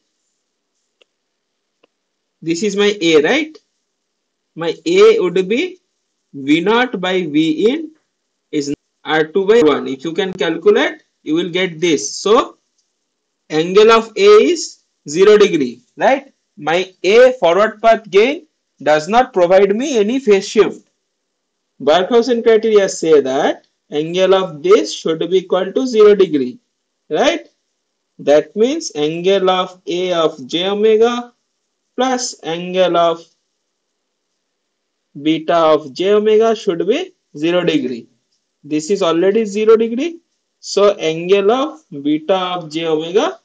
This is my A, right? My A would be V0 by V in is R2 by 1. If you can calculate, you will get this. So angle of A is 0 degree, right? My A forward path gain does not provide me any phase shift. Barkhausen criteria say that angle of this should be equal to 0 degree, right? That means angle of A of j omega plus angle of beta of j omega should be 0 degree. This is already 0 degree. So angle of beta of j omega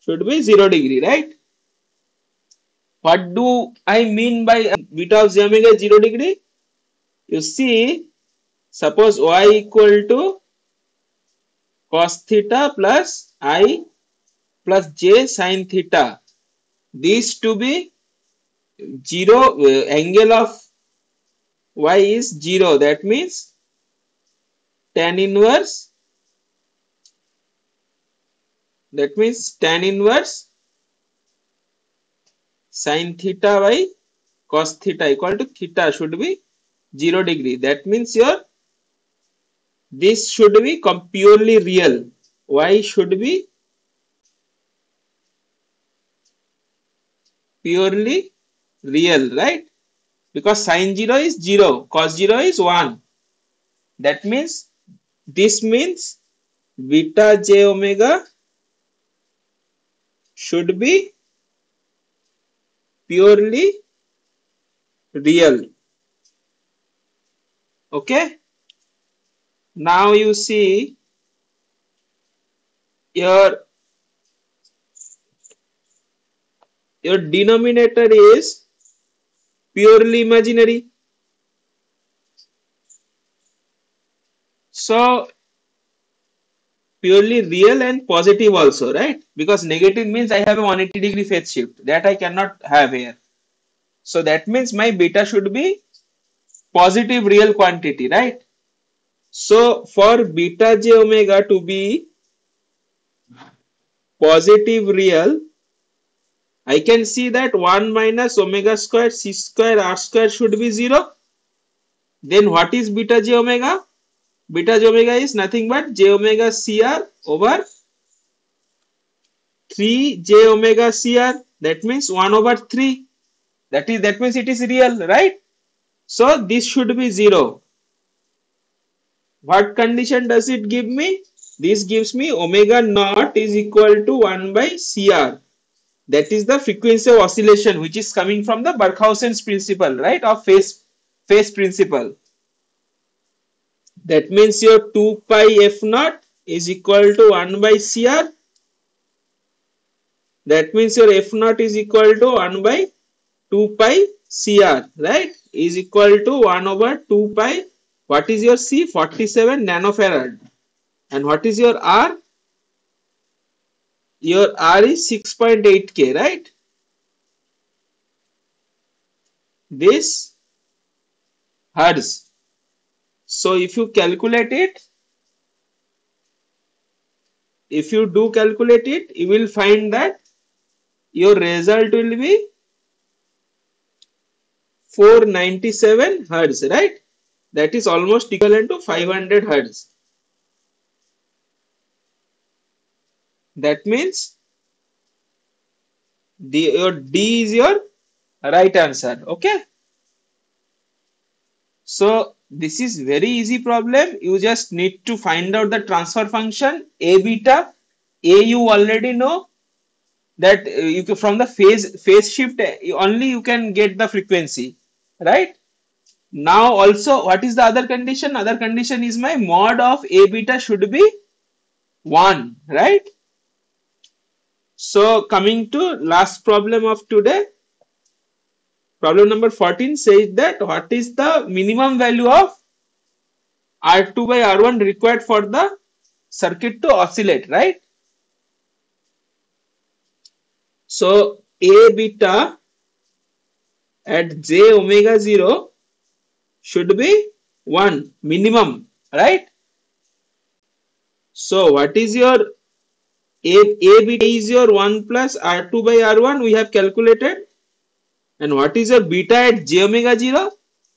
should be 0 degree, right? What do I mean by beta of j omega 0 degree? You see, suppose y equal to cos theta plus I plus j sin theta. These to be 0, angle of y is 0. That means tan inverse. That means tan inverse sin theta by cos theta equal to theta should be 0 degree. That means your this should be purely real. Y should be purely real, right? Because sin 0 is 0, cos 0 is 1. That means this means beta j omega should be purely real. Okay. Now you see your denominator is purely imaginary. So purely real and positive also, right? Because negative means I have a 180-degree phase shift that I cannot have here. So that means my beta should be positive real quantity, right? So for beta j omega to be positive real, I can see that 1 minus omega square c square r square should be 0. Then what is beta j omega? Beta j omega is nothing but j omega cr over 3 j omega cr. That means 1 over 3. That means it is real, right? So this should be 0. What condition does it give me? This gives me omega naught is equal to 1 by cr. That is the frequency of oscillation which is coming from the Barkhausen's principle, right? Of phase principle. That means your 2 pi f naught is equal to 1 by cr. That means your f naught is equal to 1 by 2 pi cr, right? Is equal to 1 over 2 pi. What is your c? 47 nanofarad. And what is your r? Your r is 6.8k, right? This hertz. So if you calculate it, if you do calculate it, you will find that your result will be 497 hertz, right? That is almost equivalent to 500 hertz. That means your D is your right answer. Okay. So this is very easy problem. You just need to find out the transfer function A beta. A you already know that you can, from the phase shift only you can get the frequency, right? Now also what is the other condition? Other condition is my mod of A beta should be 1, right? So coming to last problem of today, problem number 14 says that what is the minimum value of R2 by R1 required for the circuit to oscillate, right? So A beta at j omega 0 should be 1 minimum, right? So what is your A beta is your 1 plus R2 by R1 we have calculated. And what is your beta at j omega 0?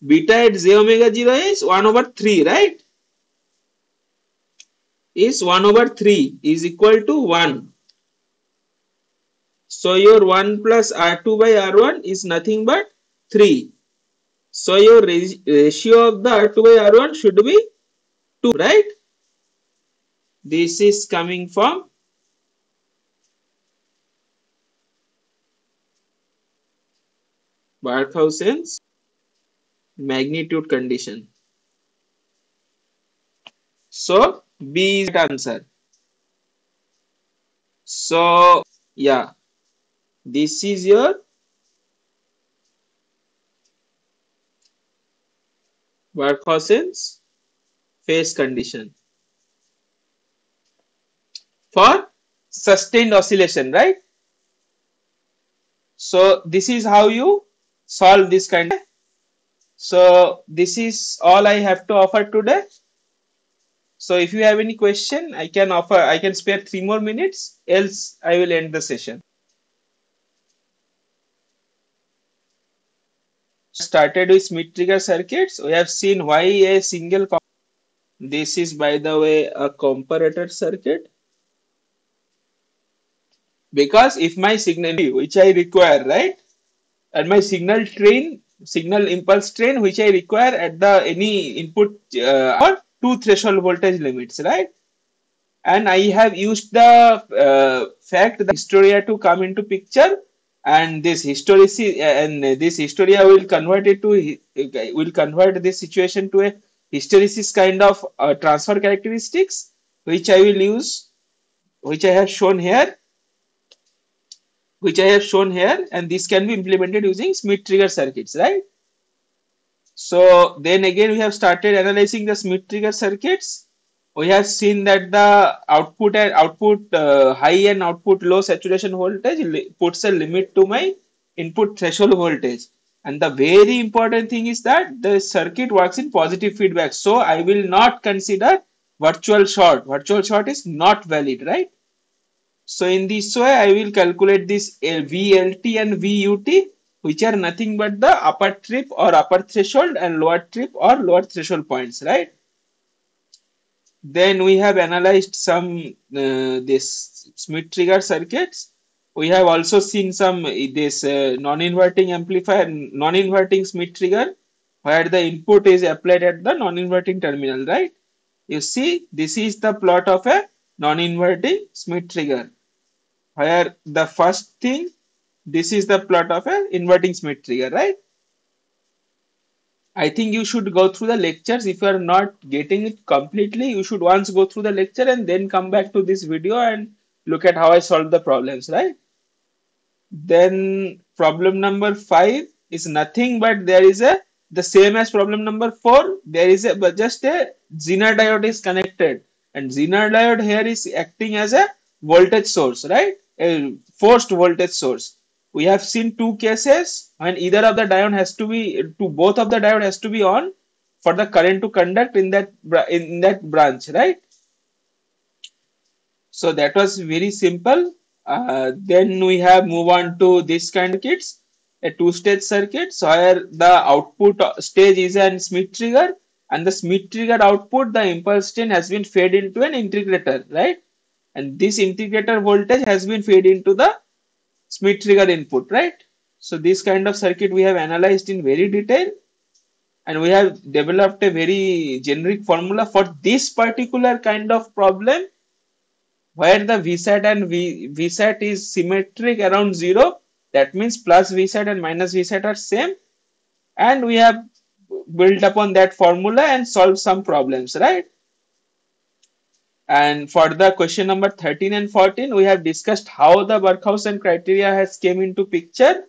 Beta at j omega 0 is 1 over 3, right? Is 1 over 3 is equal to 1. So your 1 plus R2 by R1 is nothing but 3. So your ratio of the R2 by R1 should be 2, right? This is coming from Barkhausen's magnitude condition. So B is the answer. So yeah, this is your Barkhausen's phase condition for sustained oscillation, right? So this is how you solve this kind of. So this is all I have to offer today. So if you have any question, I can spare 3 more minutes, else I will end the session. Started with Schmitt trigger circuits. We have seen why a single. This is, by the way, a comparator circuit. Because if my signal which I require, right, and my signal impulse train which I require at the any input or 2 threshold voltage limits, right? And I have used the fact that hysteria to come into picture, and this hysteria will convert this situation to a hysteresis kind of transfer characteristics, which I will use, which I have shown here, and this can be implemented using Schmitt trigger circuits, right? So then again we have started analyzing the Schmitt trigger circuits. We have seen that the output high and output low saturation voltage puts a limit to my input threshold voltage. And the very important thing is that the circuit works in positive feedback. So I will not consider virtual short. Virtual short is not valid, right? So in this way, I will calculate this VLT and VUT, which are nothing but the upper trip or upper threshold and lower trip or lower threshold points, right? Then we have analyzed some this Schmitt trigger circuits. We have also seen some this non-inverting amplifier, non-inverting Schmitt trigger, where the input is applied at the non-inverting terminal, right? You see, this is the plot of a non-inverting Schmitt trigger, where the first thing, this is the plot of a inverting Schmitt trigger, right? I think you should go through the lectures. If you are not getting it completely, you should once go through the lecture and then come back to this video and look at how I solve the problems, right? Then problem number 5 is nothing but there is a the same as problem number 4. There is a but just a Zener diode is connected, and Zener diode here is acting as a voltage source, right? A forced voltage source. We have seen two cases when either of the diode has to be to both of the diode has to be on for the current to conduct in that branch, right? So that was very simple. Then we have move on to this kind of circuits, a two-stage circuit, so where the output stage is an Schmitt trigger, and the Schmitt trigger output, the impulse chain has been fed into an integrator, right? And this integrator voltage has been fed into the Schmitt trigger input, right? So this kind of circuit we have analyzed in very detail, and we have developed a very generic formula for this particular kind of problem where the VSAT and VSAT is symmetric around 0. That means plus VSAT and minus VSAT are same. And we have built upon that formula and solved some problems, right? And for the question number 13 and 14, we have discussed how the Barkhausen criteria has came into picture,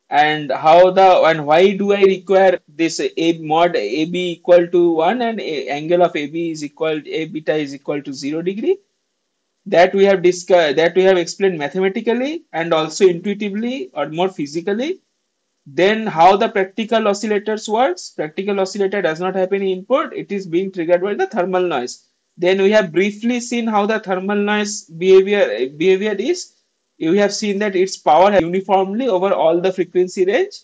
and how the and why do I require this a mod AB equal to 1 and angle of AB is equal A beta is equal to 0 degree. That we have discussed, that we have explained mathematically and also intuitively or more physically. Then how the practical oscillators works. Practical oscillator does not have any input, it is being triggered by the thermal noise. Then we have briefly seen how the thermal noise behavior is. We have seen that its power has uniformly over all the frequency range,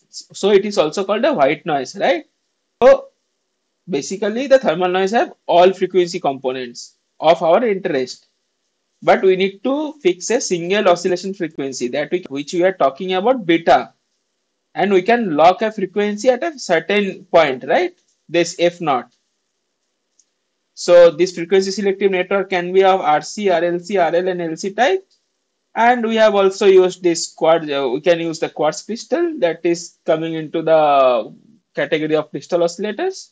so it is also called a white noise, right? So basically the thermal noise have all frequency components of our interest, but we need to fix a single oscillation frequency that which we are talking about beta, and we can lock a frequency at a certain point, right? This f naught. So this frequency selective network can be of RC, RLC, RL and LC type, and we have also used this quartz. We can use the quartz crystal that is coming into the category of crystal oscillators.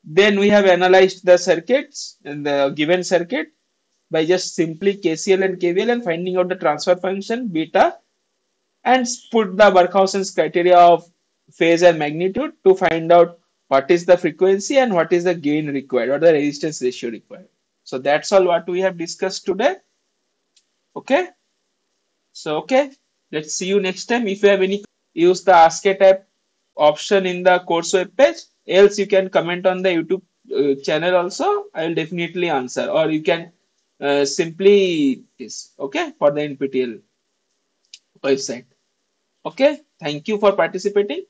Then we have analyzed the circuits in the given circuit by just simply KCL and KVL and finding out the transfer function beta, and put the Barkhausen's criteria of phase and magnitude to find out what is the frequency and what is the gain required or the resistance ratio required. So that's all what we have discussed today. Okay. So okay, let's see you next time. If you have any, use the Ask a Type option in the course web page. Else you can comment on the YouTube channel also. I will definitely answer, or you can simply this, okay, for the NPTEL website. Okay, thank you for participating.